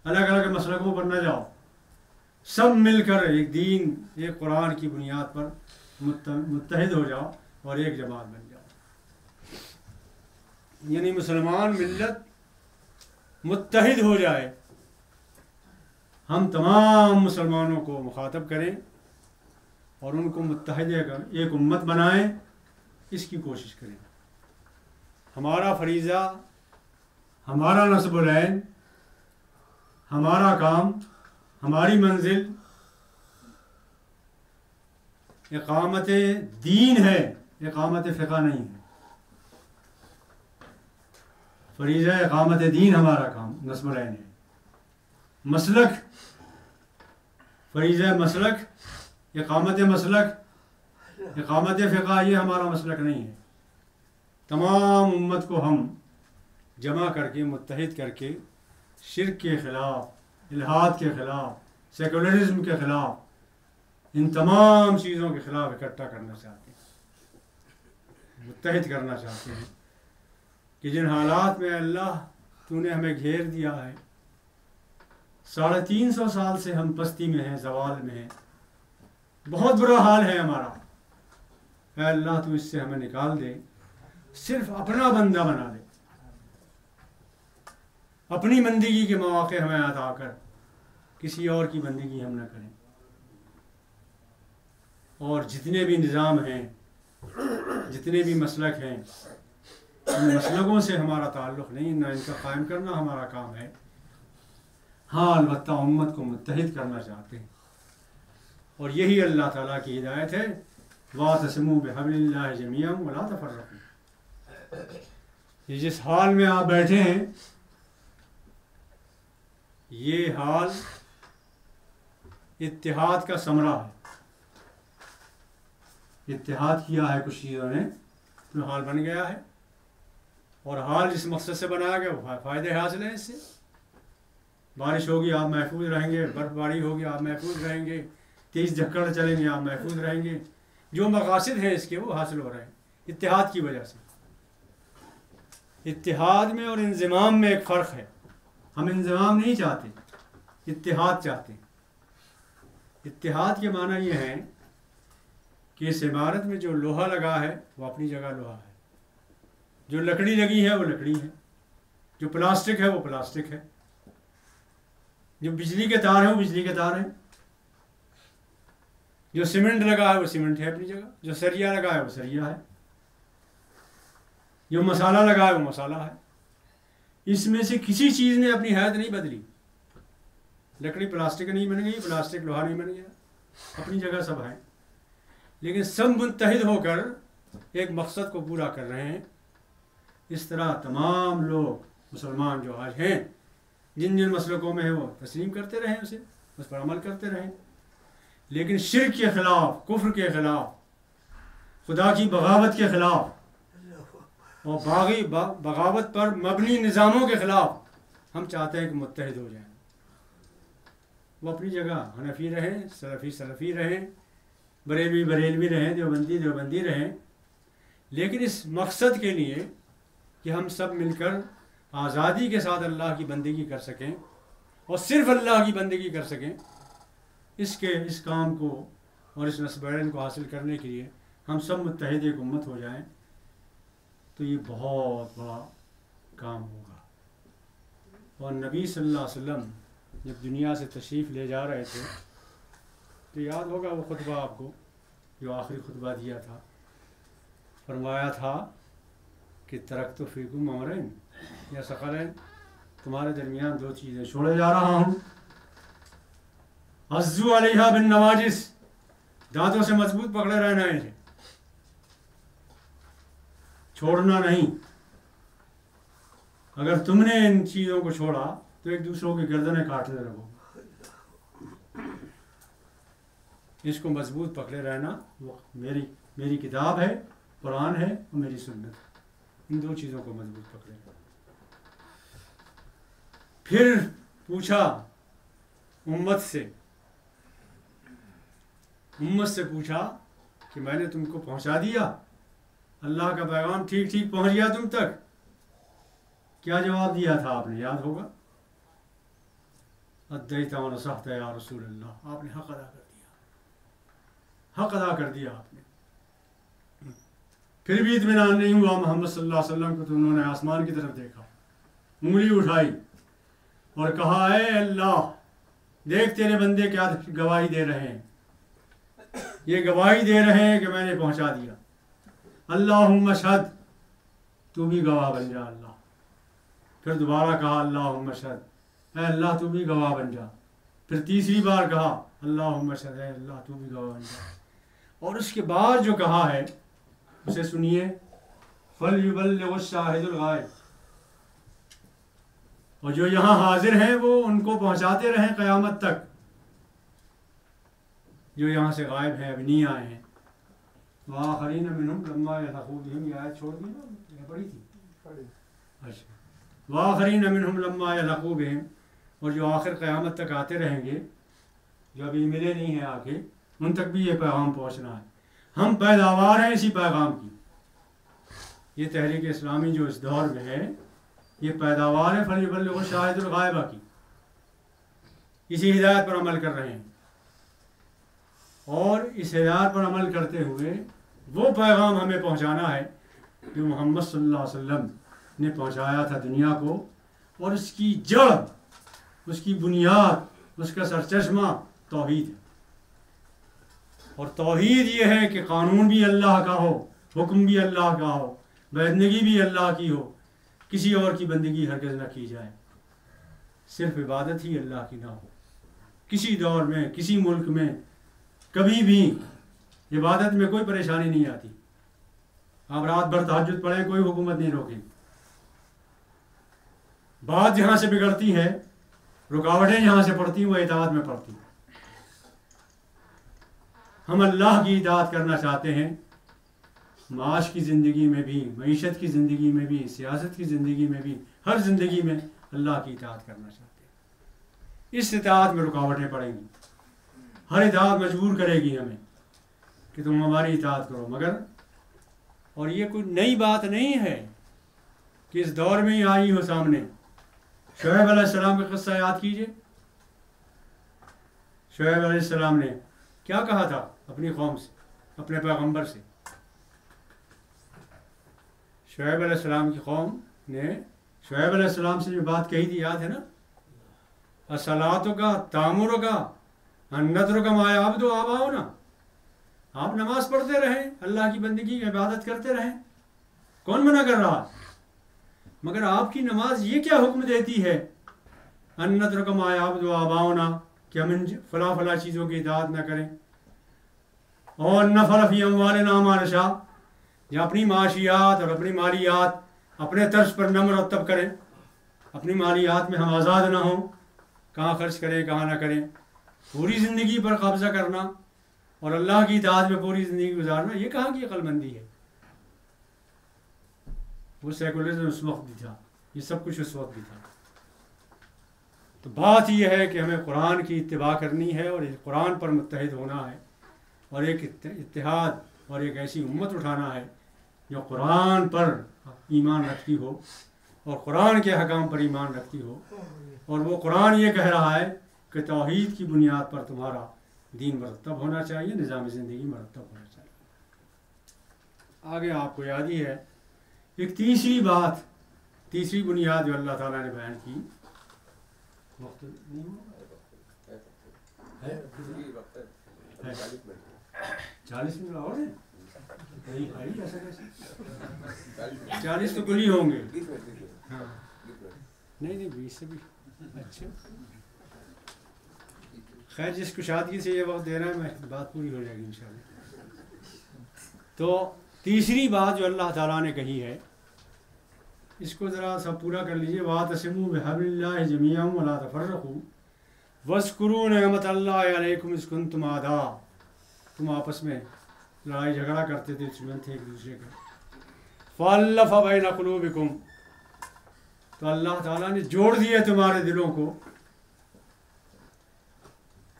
الگ الگ مسلکوں پر نہ جاؤ، سب مل کر ایک دین، ایک قرآن کی بنیاد پر متحد ہو جاؤ اور ایک جماعت بن جاؤ۔ یعنی مسلمان ملت متحد ہو جائے، ہم تمام مسلمانوں کو مخاطب کریں اور ان کو متحد ایک امت بنائیں، اس کی کوشش کریں۔ ہمارا فریضہ، ہمارا نصب العین، ہمارا کام، ہماری منزل اقامت دین ہے، اقامت فقہ نہیں ہے۔ فریضہ اقامت دین ہمارا کام، نصب العین ہے۔ مسلک، فریضہ مسلک، اقامت مسلک، اقامت فقہ، یہ ہمارا مسلک نہیں ہے۔ تمام امت کو ہم جمع کر کے، متحد کر کے، شرک کے خلاف، الحاد کے خلاف، سیکولرزم کے خلاف، ان تمام چیزوں کے خلاف اکٹھا کرنا چاہتے ہیں، متحد کرنا چاہتے ہیں کہ جن حالات میں اللہ تو نے ہمیں گھیر دیا ہے، 350 سال سے ہم پستی میں ہیں، زوال میں ہیں، بہت برا حال ہے ہمارا، اے اللہ تو اس سے ہمیں نکال دے، صرف اپنا بندہ بنا دے، اپنی بندگی کے مواقع ہمیں عطا کر، کسی اور کی بندگی ہم نہ کریں۔ اور جتنے بھی نظام ہیں، جتنے بھی مسلک ہیں، ان مسلکوں سے ہمارا تعلق نہیں، نہ ان کا قائم کرنا ہمارا کام ہے۔ ہاں البتہ امت کو متحد کرنا چاہتے ہیں، اور یہی اللہ تعالیٰ کی ہدایت ہے، وَاعْتَصِمُوا بِحَبْلِ اللَّهِ جَمِيعًا وَلَا تَفَرَّقُوا۔ یہ جس حال میں آپ بیٹھے ہیں، یہ حال اتحاد کا ثمرہ ہے۔ اتحاد کیا ہے کچھ چیزوں نے تو حال بن گیا ہے، اور حال جس مقصد سے بنایا گیا وہ فائدے حاصل ہیں اس سے۔ بارش ہوگی آپ محفوظ رہیں گے، برف باری ہوگی آپ محفوظ رہیں گے، تیز جھکڑ چلیں گے آپ محفوظ رہیں گے، جو مقاصد ہیں اس کے وہ حاصل ہو رہے ہیں اتحاد کی وجہ سے۔ اتحاد میں اور انضمام میں ایک فرق ہے، ہم انضمام نہیں چاہتے، اتحاد چاہتے ہیں۔ اتحاد کے معنی یہ ہے کہ اس عمارت میں جو لوہا لگا ہے وہ اپنی جگہ لوہا ہے، جو لکڑی لگی ہے وہ لکڑی ہے، جو پلاسٹک ہے وہ پلاسٹک ہے، جو بجلی کے تار ہیں وہ بجلی کے تار ہیں، جو سیمنٹ لگا ہے وہ سیمنٹ ہے اپنی جگہ، جو سریا لگا ہے وہ سریا ہے، جو مسالہ لگا ہے وہ مسالہ ہے۔ اس میں سے کسی چیز نے اپنی حیت نہیں بدلی، لکڑی پلاسٹک نہیں بن گئی، پلاسٹک لوہا نہیں بن گیا، اپنی جگہ سب ہیں، لیکن سب متحد ہو کر ایک مقصد کو پورا کر رہے ہیں۔ اس طرح تمام لوگ مسلمان جو آج ہیں، جن جن مسلکوں میں ہیں وہ تسلیم کرتے رہیں، اسے اس پر عمل کرتے رہیں، لیکن شرک کے خلاف، کفر کے خلاف، خدا کی بغاوت کے خلاف اور بغاوت پر مبنی نظاموں کے خلاف ہم چاہتے ہیں کہ متحد ہو جائیں۔ وہ اپنی جگہ حنفی رہیں، سلفی سلفی رہیں، بریلوی بریلوی رہیں، دیوبندی دیوبندی رہیں، لیکن اس مقصد کے لیے کہ ہم سب مل کر آزادی کے ساتھ اللہ کی بندگی کر سکیں اور صرف اللہ کی بندگی کر سکیں، اس کام کو اور اس نصب العین کو حاصل کرنے کے لیے ہم سب متحد ایک امت ہو جائیں تو یہ بہت بڑا کام ہوگا۔ اور نبی صلی اللہ علیہ وسلم جب دنیا سے تشریف لے جا رہے تھے تو یاد ہوگا وہ خطبہ آپ کو، جو آخری خطبہ دیا تھا، فرمایا تھا کہ ترکت فیکم امرین یا ثقلین، تمہارے درمیان دو چیزیں چھوڑے جا رہا ہوں، عزو علیہا بالنواجس، دانتوں سے مضبوط پکڑے رہنا ہے، چھوڑنا نہیں۔ اگر تم نے ان چیزوں کو چھوڑا تو ایک دوسروں کی گردنیں کاٹتے رہو۔ اس کو مضبوط پکڑے رہنا، وہ میری کتاب ہے، قرآن ہے، اور میری سنت ہے، ان دو چیزوں کو مضبوط پکڑے رہنا۔ پھر پوچھا امت سے پوچھا کہ میں نے تم کو پہنچا دیا، اللہ کا پیغام ٹھیک ٹھیک پہنچ گیا تم تک؟ کیا جواب دیا تھا آپ نے، یاد ہوگا؟ ادیت و نصحت یا رسول اللہ، آپ نے حق ادا کر دیا، حق ادا کر دیا آپ نے۔ پھر بھی اطمینان نہیں ہوا محمد صلی اللہ علیہ وسلم کو، تو انہوں نے آسمان کی طرف دیکھا، انگلی اٹھائی اور کہا اے اللہ دیکھ تیرے بندے کیا گواہی دے رہے ہیں، یہ گواہی دے رہے ہیں کہ میں نے پہنچا دیا، اللہم اشہد، تو بھی گواہ بن جا اللہ۔ پھر دوبارہ کہا اللہم اشہد، اے اللہ تو بھی گواہ بن جا۔ پھر تیسری بار کہا اللہم اشہد، اے اللہ تو بھی گواہ بن جا۔ اور اس کے بعد جو کہا ہے اسے سنیے، فَلْيُبَلِّغُ الشَّاهِدُ الْغَائِبُ، اور جو یہاں حاضر ہیں وہ ان کو پہنچاتے رہیں قیامت تک، جو یہاں سے غائب ہیں، ابھی نہیں آئے ہیں۔ وآخرین منہم لما یلحقوا بہم، یہ آیت چھوڑ دی نا، یہ پڑھی تھی؟ اچھا، وآخرین منہم لما یلحقوا بہم، اور جو آخر قیامت تک آتے رہیں گے، جو ابھی ملے نہیں ہیں آگے، ان تک بھی یہ پیغام پہنچنا ہے۔ ہم پیداوار ہیں اسی پیغام کی، یہ تحریک اسلامی جو اس دور میں ہے یہ پیداوار ہے فَلْيُبَلِّغُ الشَّاهِدُ الْغَائِبَ کی، اسی ہدایت پر عمل کر رہے ہیں، اور اس ہدایت پر عمل کرتے ہوئے وہ پیغام ہمیں پہنچانا ہے جو محمد صلی اللہ علیہ وسلم نے پہنچایا تھا دنیا کو، اور اس کی جڑ، اس کی بنیاد، اس کا سرچشمہ توحید ہے۔ اور توحید یہ ہے کہ قانون بھی اللہ کا ہو، حکم بھی اللہ کا ہو، بندگی بھی اللہ کی ہو، کسی اور کی بندگی ہرگز نہ کی جائے، صرف عبادت ہی اللہ کی نہ ہو۔ کسی دور میں، کسی ملک میں کبھی بھی عبادت میں کوئی پریشانی نہیں آتی، آپ رات بھر تہجد پڑھیں کوئی حکومت نہیں روکے۔ بات جہاں سے بگڑتی ہے، رکاوٹیں جہاں سے پڑتی ہیں، وہ اطاعت میں پڑتی ہیں۔ ہم اللہ کی اطاعت کرنا چاہتے ہیں، معاش کی زندگی میں بھی، معیشت کی زندگی میں بھی، سیاست کی زندگی میں بھی، ہر زندگی میں اللہ کی اطاعت کرنا چاہتے ہیں۔ اس اطاعت میں رکاوٹیں پڑیں گی، ہر اطاعت مجبور کرے گی ہمیں کہ تم ہماری اطاعت کرو، مگر اور یہ کوئی نئی بات نہیں ہے کہ اس دور میں ہی آئی ہو سامنے۔ شعیب علیہ السلام کا قصہ یاد کیجئے، شعیب علیہ السلام نے کیا کہا تھا اپنی قوم سے، اپنے پیغمبر سے؟ شعیب علیہ السلام کی قوم نے شعیب علیہ السلام سے جو بات کہی تھی، یاد ہے نا؟ الصلاۃ تأمرک ان نترک ما یعبد آباؤنا، آپ نماز پڑھتے رہیں، اللہ کی بندگی کی عبادت کرتے رہیں، کون منع کر رہا؟ مگر آپ کی نماز یہ کیا حکم دیتی ہے ان نترک ما یعبد آباؤنا، کہ ہم ان فلاں فلاں چیزوں کی اطاعت نہ کریں، اور نفعل فی اموالنا ما نشاء، یا اپنی معاشیات اور اپنی مالیات اپنے طرز پر نہ مرتب کریں، اپنی مالیات میں ہم آزاد نہ ہوں، کہاں خرچ کریں کہاں نہ کریں، پوری زندگی پر قبضہ کرنا اور اللہ کی اطاعت میں پوری زندگی گزارنا، یہ کہاں کی عقل مندی ہے؟ وہ سیکولرزم اس وقت بھی تھا، یہ سب کچھ اس وقت بھی تھا۔ تو بات یہ ہے کہ ہمیں قرآن کی اتباع کرنی ہے، اور قرآن پر متحد ہونا ہے، اور ایک اتحاد اور ایک ایسی امت اٹھانا ہے جو قرآن پر ایمان رکھتی ہو اور قرآن کے حکام پر ایمان رکھتی ہو، اور وہ قرآن یہ کہہ رہا ہے کہ توحید کی بنیاد پر تمہارا دین مرتب ہونا چاہیے، نظام زندگی مرتب ہونا چاہیے۔ آگے آپ کو یاد ہی ہے ایک تیسری بات، تیسری بنیاد جو اللہ تعالیٰ نے بیان کی، وقت نہیں ہوا؟ 40 منٹ اور ہیں؟ نہیں بھائی ایسا کیسے، 40 تو کل ہی ہوں گے. ہاں نہیں 20 سے بھی اچھا. خیر جس کشادگی سے یہ وقت دے رہا ہے میں بات پوری ہو جائے گی انشاءاللہ. تو تیسری بات جو اللہ تعالیٰ نے کہی ہے اس کو ذرا سب پورا کر لیجئے. وَاعْتَصِمُوا بِحَبْلِ اللَّهِ جَمِيعًا وَلَا تَفَرَّقُوا وَاذْكُرُوا نِعْمَتَ اللَّهِ عَلَيْكُمْ إِذْ كُنْتُمْ أَعْدَاءً. تم آپس میں لڑائی جھگڑا کرتے تھے، دشمن تھے ایک دوسرے کا. فَأَلَّفَ بَيْنَ قُلُوبِكُمْ، تو اللہ تعالیٰ نے جوڑ دیے تمہارے دلوں کو.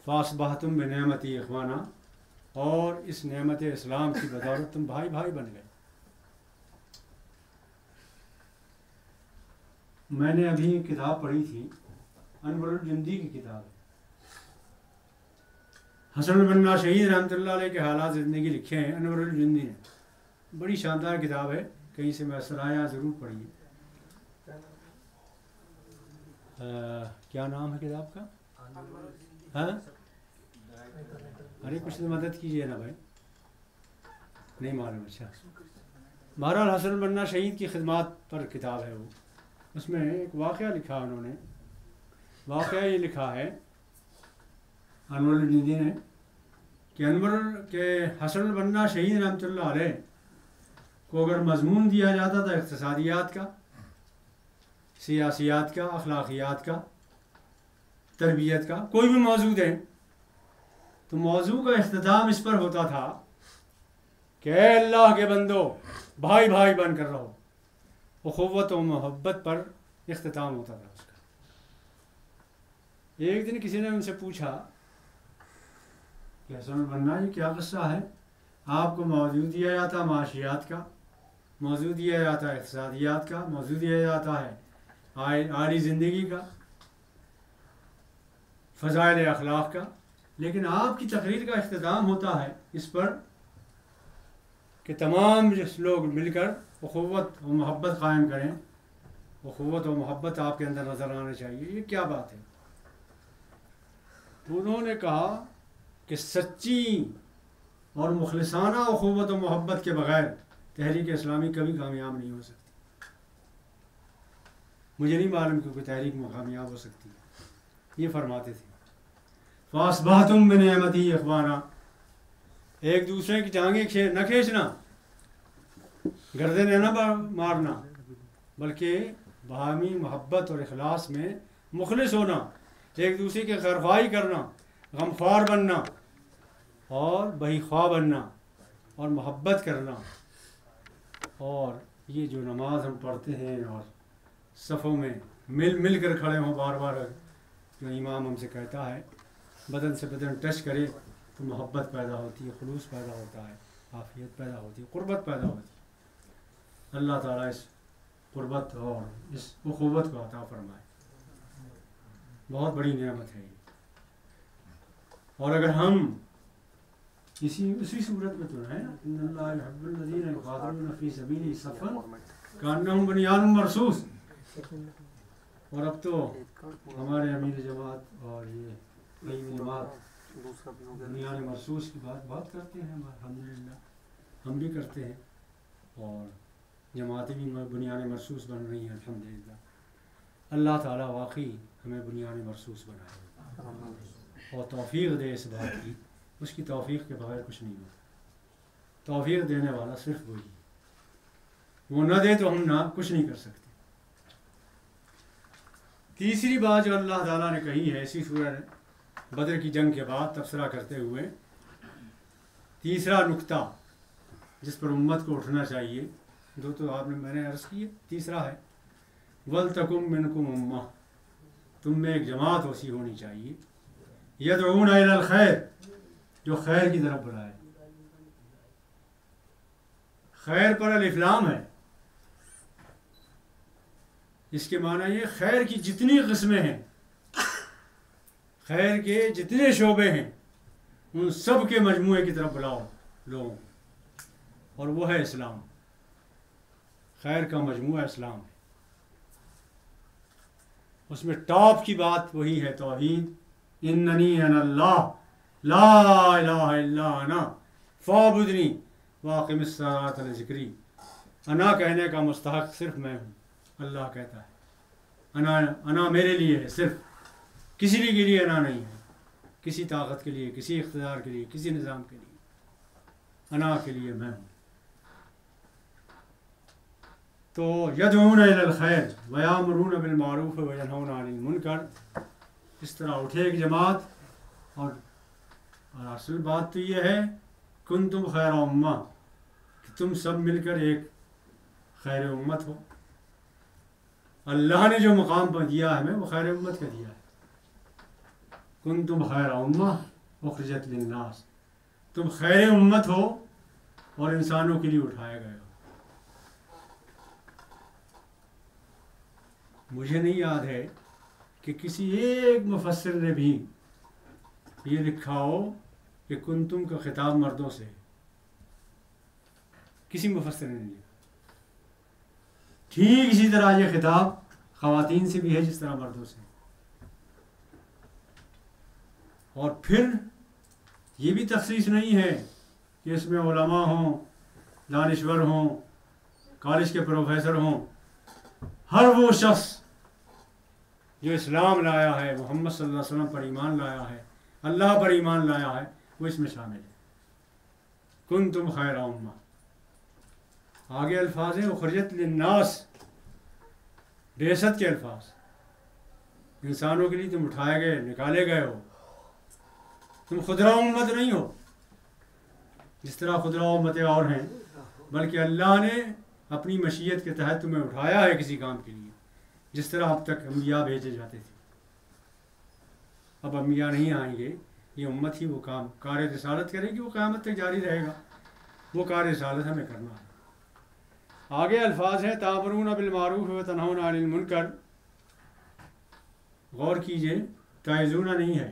فَأَصْبَحْتُمْ بِنِعْمَتِهِ إِخْوَانًا، اور اس نعمت اسلام کی بدولت تم بھائی بھائی بن گئے. میں نے ابھی کتاب پڑھی تھی، انور الجندی کی کتاب ہے. حسن البنا شہید رحمۃ اللہ علیہ کے حالات زندگی لکھے ہیں انور الجندی نے. بڑی شاندار کتاب ہے، کہیں سے میسر آیا ضرور پڑھیے. کیا نام ہے کتاب کا؟ ہاں ارے کچھ تو مدد کیجیے نا بھائی، نہیں معلوم. اچھا بہرحال حسن البنا شہید کی خدمات پر کتاب ہے وہ. اس میں ایک واقعہ لکھا انہوں نے. واقعہ یہ لکھا ہے انور الجندی نے کہ حسن البنا شہید رحمۃ اللہ علیہ کو اگر مضمون دیا جاتا تھا اقتصادیات کا، سیاسیات کا، اخلاقیات کا، تربیت کا، کوئی بھی موضوع دیں تو موضوع کا اختتام اس پر ہوتا تھا کہ اے اللہ کے بندو بھائی بھائی بن کر رہو. اخوت و محبت پر اختتام ہوتا تھا اس کا. ایک دن کسی نے ان سے پوچھا کہ حسن البنا یہ کیا قصہ ہے؟ آپ کو موضوع دیا جاتا معاشیات کا، موضوع دیا جاتا ہے اقتصادیات کا، موضوع دیا جاتا ہے عالی زندگی کا، فضائل اخلاق کا، لیکن آپ کی تقریر کا اختتام ہوتا ہے اس پر کہ تمام لوگ مل کر اخوت و محبت قائم کریں. اخوت و محبت آپ کے اندر نظر آنا چاہیے. یہ کیا بات ہے؟ تو انہوں نے کہا کہ سچی اور مخلصانہ اخوت و محبت کے بغیر تحریک اسلامی کبھی کامیاب نہیں ہو سکتی. مجھے نہیں معلوم کہ کوئی تحریک میں کامیاب ہو سکتی ہے. یہ فرماتے تھے فَأَصْبَحْتُمْ بِنِعْمَتِهِ إِخْوَانًا، ایک دوسرے کی ٹانگیں نہ کھینچنا، گردنیں نہ مارنا، بلکہ باہمی محبت اور اخلاص میں مخلص ہونا، ایک دوسرے کی خیرخواہی کرنا، غمخوار بننا اور بہی خواہ بننا اور محبت کرنا. اور یہ جو نماز ہم پڑھتے ہیں اور صفوں میں مل کر کھڑے ہوں بار بار، جو امام ہم سے کہتا ہے بدن سے بدن ٹچ کرے تو محبت پیدا ہوتی ہے، خلوص پیدا ہوتا ہے، عافیت پیدا ہوتی ہے، قربت پیدا ہوتی ہے. اللہ تعالیٰ اس قربت اور اس اخوت کو عطا فرمائے. بہت بڑی نعمت ہے یہ. اور اگر ہم اسی صورت میں تو ہے ان اللہ یحب الذین یقاتلون فی سبیلہ صفا کانہم بنیان مرصوص. اور اب تو ہمارے امیر جماعت اور یہ کئی علماء بنیان مرصوص کی بات کرتے ہیں. الحمدللہ ہم بھی کرتے ہیں اور جماعتیں بھی بنیان مرصوص بن رہی ہیں الحمدللہ. اللہ تعالیٰ واقعی ہمیں بنیان مرصوص بنائے اور توفیق دے اس بات کی. اس کی توفیق کے بغیر کچھ نہیں ہوتا. توفیق دینے والا صرف وہی، وہ نہ دے تو ہم کچھ نہیں کر سکتے. تیسری بات جو اللہ تعالیٰ نے کہی ہے اسی سورہ بدر کی جنگ کے بعد تبصرہ کرتے ہوئے، تیسرا نقطہ جس پر امت کو اٹھنا چاہیے، دو تو آپ نے میں نے عرض کی ہے، تیسرا ہے وَلْتَكُمْ مِنْكُمْ أُمَّةٌ، تم میں ایک جماعت وسیع ہونی چاہیے، يَدْعُونَ إِلَى الْخَيْرِ، جو خیر کی طرف بلائے. خیر پر الف لام ہے. اس کے معنی یہ خیر کی جتنی قسمیں ہیں، خیر کے جتنے شعبے ہیں، ان سب کے مجموعے کی طرف بلاؤ لوگوں. اور وہ ہے اسلام. خیر کا مجموعہ اسلام ہے. اس میں ٹاپ کی بات وہی ہے توحید. اننی انا اللہ لا الہ الا انا فاعبدنی واقم الصلاۃ لذکری. انا کہنے کا مستحق صرف میں ہوں. اللہ کہتا ہے انا میرے لیے ہے صرف, کسی کے لیے انا نہیں ہے, کسی طاقت کے لیے, کسی اقتدار کے لیے, کسی نظام کے لیے. انا کے لیے میں ہوں. تو یدعون الی الخیر ویامرون بالمعروف وینہون عن المنکر, اس طرح اٹھے ایک جماعت. اور اصل بات تو یہ ہے کنتم خیر امہ, کہ تم سب مل کر ایک خیر امت ہو. اللہ نے جو مقام پر دیا ہے ہمیں وہ خیر امت کا دیا ہے. کنتم خیر امہ اخرجت للناس, تم خیر امت ہو اور انسانوں کے لیے اٹھائے گئے ہو. مجھے نہیں یاد ہے کہ کسی ایک مفسر نے بھی یہ لکھا ہو کہ کنتم کا خطاب مردوں سے, کسی مفسر نے نہیں لکھا. ٹھیک اسی طرح یہ خطاب خواتین سے بھی ہے جس طرح مردوں سے. اور پھر یہ بھی تخصیص نہیں ہے کہ اس میں علماء ہوں, دانشور ہوں, کالج کے پروفیسر ہوں. ہر وہ شخص جو اسلام لایا ہے, محمد صلی اللہ علیہ وسلم پر ایمان لایا ہے, اللہ پر ایمان لایا ہے, وہ اس میں شامل ہے. کنتم خیر امہ. آگے الفاظ ہیں اخرجت للناس, بعثت کے الفاظ. انسانوں کے لیے تم اٹھائے گئے, نکالے گئے ہو. تم خدرہ امت نہیں ہو جس طرح خدرہ امتیں اور ہیں, بلکہ اللہ نے اپنی مشیت کے تحت تمہیں اٹھایا ہے کسی کام کے لیے, جس طرح اب تک انبیاء بھیجے جاتے تھے. اب انبیاء نہیں آئیں گے, یہ امت ہی وہ کام کار رسالت کرے گی, وہ قیامت تک جاری رہے گا. وہ کار رسالت ہمیں کرنا ہے. آگے الفاظ ہیں تامرون بالمعروف وتنہون عن المنکر. غور کیجئے, تعظون نہیں ہے,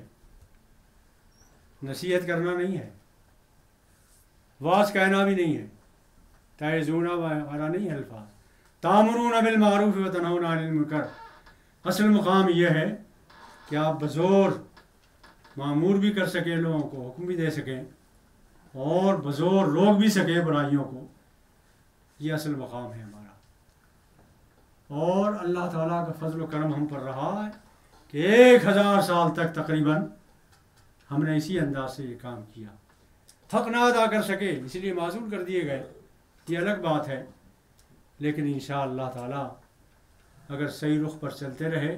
نصیحت کرنا نہیں ہے, واعظ کہنا بھی نہیں ہے. تعظون وغیرہ نہیں ہے الفاظ. تامرون بالمعروف وتنہون عن المنکر. اصل مقام یہ ہے کہ آپ بزور معمور بھی کر سکیں, لوگوں کو حکم بھی دے سکیں, اور بزور روک بھی سکیں برائیوں کو. یہ اصل مقام ہے ہمارا. اور اللہ تعالیٰ کا فضل و کرم ہم پر رہا ہے کہ 1000 سال تک تقریباً ہم نے اسی انداز سے یہ کام کیا. حق نہ ادا کر سکے اس لیے معذور کر دیے گئے, یہ الگ بات ہے. لیکن انشاءاللہ تعالیٰ اگر صحیح رخ پر چلتے رہے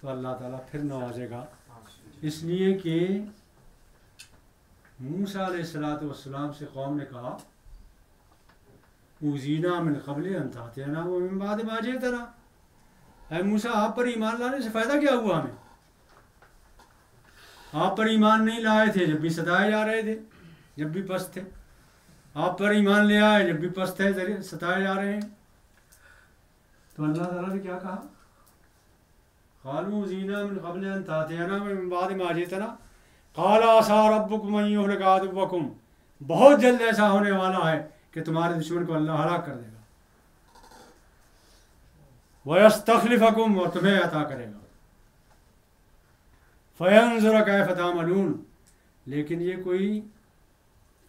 تو اللہ تعالیٰ پھر نوازے گا. اس لیے کہ موسیٰ علیہ السلام سے قوم نے کہا اوذینا من قبل ان تأتینا ومن بعد ما جئتنا. اے موسیٰ, آپ پر ایمان لانے سے فائدہ کیا ہوا ہمیں؟ آپ پر ایمان نہیں لائے تھے جب بھی ستائے جا رہے تھے, جب بھی پست تھے. آپ پر ایمان لے آئے جب بھی پست تھے, ستائے جا رہے ہیں. تو اللہ تعالیٰ نے کیا کہا؟ قالوا اوذینا من قبل ان تأتینا ومن بعد ما جئتنا قال عسى ربكم ان يهلك عدوكم. بہت جلد ایسا ہونے والا ہے کہ تمہارے دشمن کو اللہ ہلاک کر دے گا. وَيَسْتَخْلِفَكُمْ, اور تمہیں عطا کرے گا. فَيَنْظُرَ كَيْفَ تَعْمَلُونَ. لیکن یہ کوئی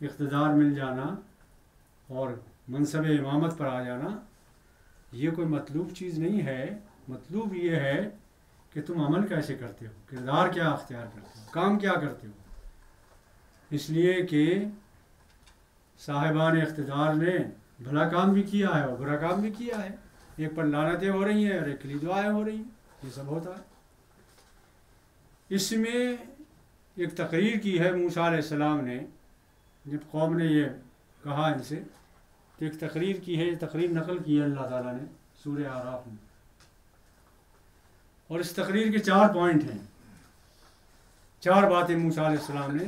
اقتدار مل جانا اور منصب امامت پر آ جانا یہ کوئی مطلوب چیز نہیں ہے. مطلوب یہ ہے کہ تم عمل کیسے کرتے ہو, کردار کیا اختیار کرتے ہو, کام کیا کرتے ہو. اس لیے کہ صاحبان اقتدار نے بھلا کام بھی کیا ہے اور برا کام بھی کیا ہے. ایک پر لعنتیں ہو رہی ہیں اور ایک کے لیے دعائیں ہو رہی ہیں. یہ سب ہوتا ہے. اس میں ایک تقریر کی ہے موسیٰ علیہ السلام نے, جب قوم نے یہ کہا ان سے, تو ایک تقریر کی ہے. یہ تقریر نقل کی ہے اللہ تعالیٰ نے سورہ اعراف میں. اور اس تقریر کے 4 پوائنٹ ہیں. 4 باتیں موسیٰ علیہ السلام نے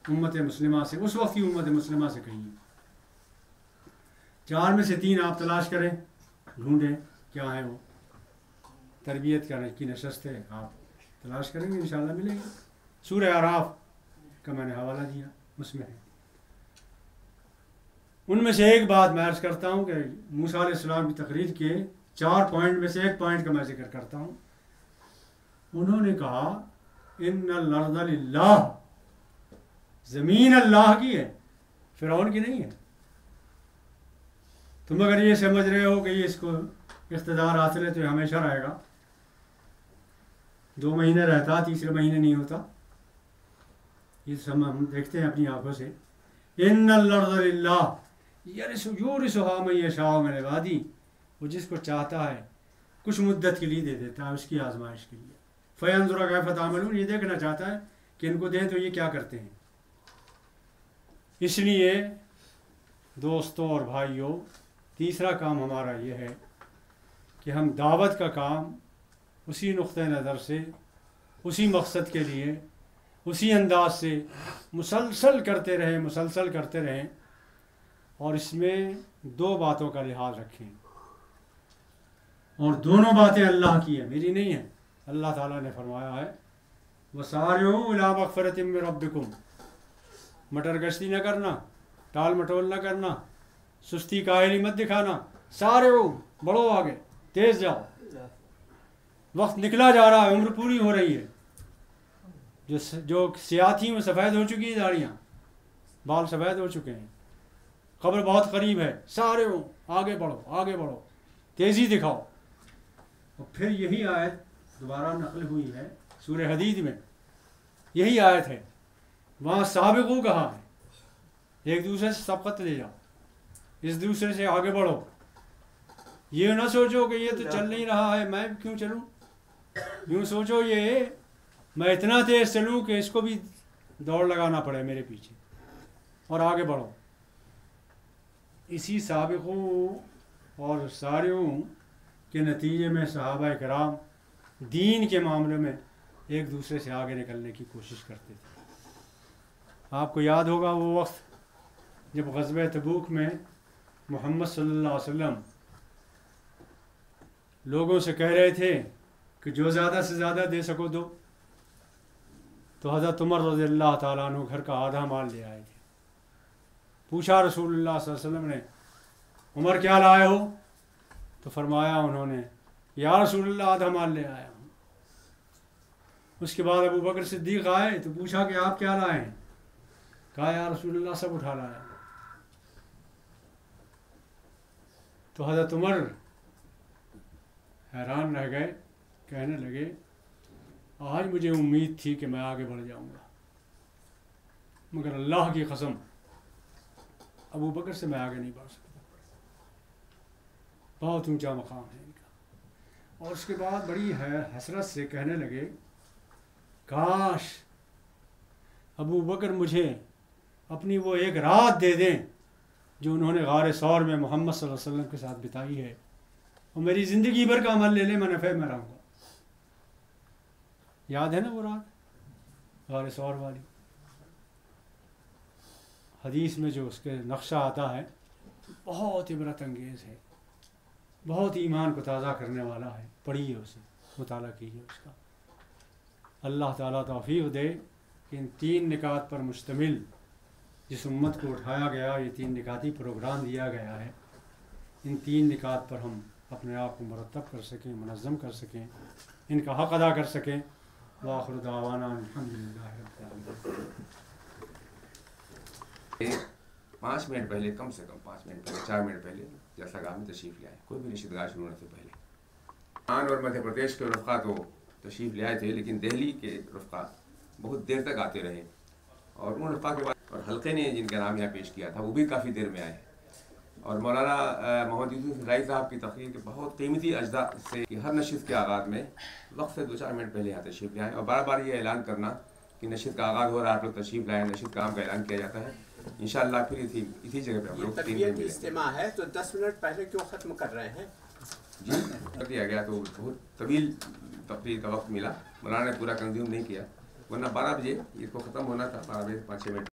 امت مسلمہ سے, اس وقت کی امت مسلمہ سے کہی. 4 میں سے 3 آپ تلاش کریں, ڈھونڈیں کیا ہے وہ. تربیت کی نشست ہے, آپ تلاش کریں گے انشاءاللہ ملے گی. سورہ اعراف کا میں نے حوالہ دیا, اس میں ہے. ان میں سے ایک بات میں عرض کرتا ہوں کہ موسیٰ علیہ السلام کی تقریر کے 4 پوائنٹ میں سے ایک پوائنٹ کا میں ذکر کرتا ہوں. انہوں نے کہا ان الارض للہ، زمین اللہ کی ہے، فرعون کی نہیں ہے. تم اگر یہ سمجھ رہے ہو کہ یہ اس کو اقتدار حاصل ہے تو یہ ہمیشہ رہے گا. 2 مہینے رہتا، تیسرے مہینے نہیں ہوتا. یہ سب ہم دیکھتے ہیں اپنی آنکھوں سے. ان الارض للہ یورثھا من یشاء من عبادہ، وہ جس کو چاہتا ہے کچھ مدت کے لیے دے دیتا ہے اس کی آزمائش کے لیے. فینظر کیف تعملون، یہ دیکھنا چاہتا ہے کہ ان کو دیں تو یہ کیا کرتے ہیں. اس لیے دوستوں اور بھائیوں، تیسرا کام ہمارا یہ ہے کہ ہم دعوت کا کام اسی نقطۂ نظر سے، اسی مقصد کے لیے، اسی انداز سے مسلسل کرتے رہیں اور اس میں 2 باتوں کا لحاظ رکھیں. اور دونوں باتیں اللہ کی ہیں، میری نہیں ہیں. اللہ تعالیٰ نے فرمایا ہے وَسَارِعُوا إِلَىٰ مَغْفِرَةٍ مِّن رَبِّكُمْ، مٹر گشتی نہ کرنا، ٹال مٹول نہ کرنا، سستی کاہلی مت دکھانا. سارعوا، بڑھو آگے، تیز جاؤ. وقت نکلا جا رہا ہے، عمر پوری ہو رہی ہے. جو سیاہی میں سفید ہو چکی ہیں داڑیاں، بال سفید ہو چکے ہیں، قبر بہت قریب ہے. سارعوا، آگے بڑھو، تیزی دکھاؤ. اور پھر یہی آیت دوبارہ نقل ہوئی ہے سورہ حدید میں، یہی آیت ہے. وہاں سابقو کہا ہے، ایک دوسرے سے سبقت لے جاؤ، اس دوسرے سے آگے بڑھو. یہ نہ سوچو کہ یہ تو چل نہیں رہا ہے میں کیوں چلوں. یوں سوچو یہ میں اتنا تیز چلوں کہ اس کو بھی دوڑ لگانا پڑے میرے پیچھے، اور آگے بڑھو. اسی سابقوں اور سارعوں کے نتیجے میں صحابہ کرام دین کے معاملے میں ایک دوسرے سے آگے نکلنے کی کوشش کرتے تھے. آپ کو یاد ہوگا وہ وقت جب غزوہ تبوک میں محمد صلی اللہ علیہ وسلم لوگوں سے کہہ رہے تھے کہ جو زیادہ سے زیادہ دے سکو دو، تو حضرت عمر رضی اللہ تعالیٰ عنہ گھر کا آدھا مال لے آئے تھے. پوچھا رسول اللہ صلی اللہ علیہ وسلم نے عمر کیا لائے ہو؟ تو فرمایا انہوں نے یا رسول اللہ آدھا مال لے آیا ہوں. اس کے بعد ابو بکر صدیق آئے تو پوچھا کہ آپ کیا لائے ہیں؟ کہا یا رسول اللہ سب اٹھا لایا. تو حضرت عمر حیران رہ گئے، کہنے لگے آج مجھے امید تھی کہ میں آگے بڑھ جاؤں گا، مگر اللہ کی قسم ابو بکر سے میں آگے نہیں بڑھ سکتا. بہت اونچا مقام ہے ان کا. اور اس کے بعد بڑی حسرت سے کہنے لگے کاش ابو بکر مجھے اپنی وہ ایک رات دے دیں جو انہوں نے غار ثور میں محمد صلی اللہ علیہ وسلم کے ساتھ بتائی ہے، اور میری زندگی بھر کا عمل لے لیں، میں نفع میں رہوں گا. یاد ہے نا وہ رات غار ثور والی؟ حدیث میں جو اس کے نقشہ آتا ہے بہت عبرت انگیز ہے، بہت ایمان کو تازہ کرنے والا ہے. پڑھیے اسے، مطالعہ کیجیے اس کا. اللہ تعالیٰ توفیق دے کہ ان 3 نکات پر مشتمل جس امت کو اٹھایا گیا، یہ 3 نکاتی پروگرام دیا گیا ہے، ان 3 نکات پر ہم اپنے آپ کو مرتب کر سکیں، منظم کر سکیں، ان کا حق ادا کر سکیں. وآخر دعوانا الحمدللہ رب العالمین. 5 منٹ پہلے، کم سے کم 5 منٹ پہلے، 4 منٹ پہلے جیسا گاہ میں تشریف لے آئے، کوئی بھی نشست گاہ شروع ہونے سے پہلے. اور مدھیہ پردیش کے رفقا تو تشریف لے آئے تھے، لیکن دہلی کے رفقا بہت دیر تک آتے رہے. اور ان رفقا کے بعد اور حلقے نے جن کا نام یہاں پیش کیا تھا وہ بھی کافی دیر میں آئے. اور مولانا محمد یوسف رضائی صاحب کی تقریر کے بہت قیمتی اجزاء سے کہ ہر نشست کے آغاز میں وقت سے 2-4 منٹ پہلے یہاں تشریف لے آئیں، اور بار بار یہ اعلان کرنا کہ نشست کا آغاز ہو رہا ہے، آپ لوگ تشریف لائیں. نشست کا کام کا اعلان کیا جاتا ہے انشاءاللہ. پھر اسی جگہ پہ ہم لوگ تربیتی اجتماع ہے تو 10 منٹ پہلے کیوں ختم کر رہے ہیں؟ جی کر دیا گیا تو بہت طویل تقریر کا وقت ملا، مولانا نے پورا کنزیوم نہیں کیا، ورنہ 12 بجے اس کو ختم ہونا تھا. 12 بجے 5-6 منٹ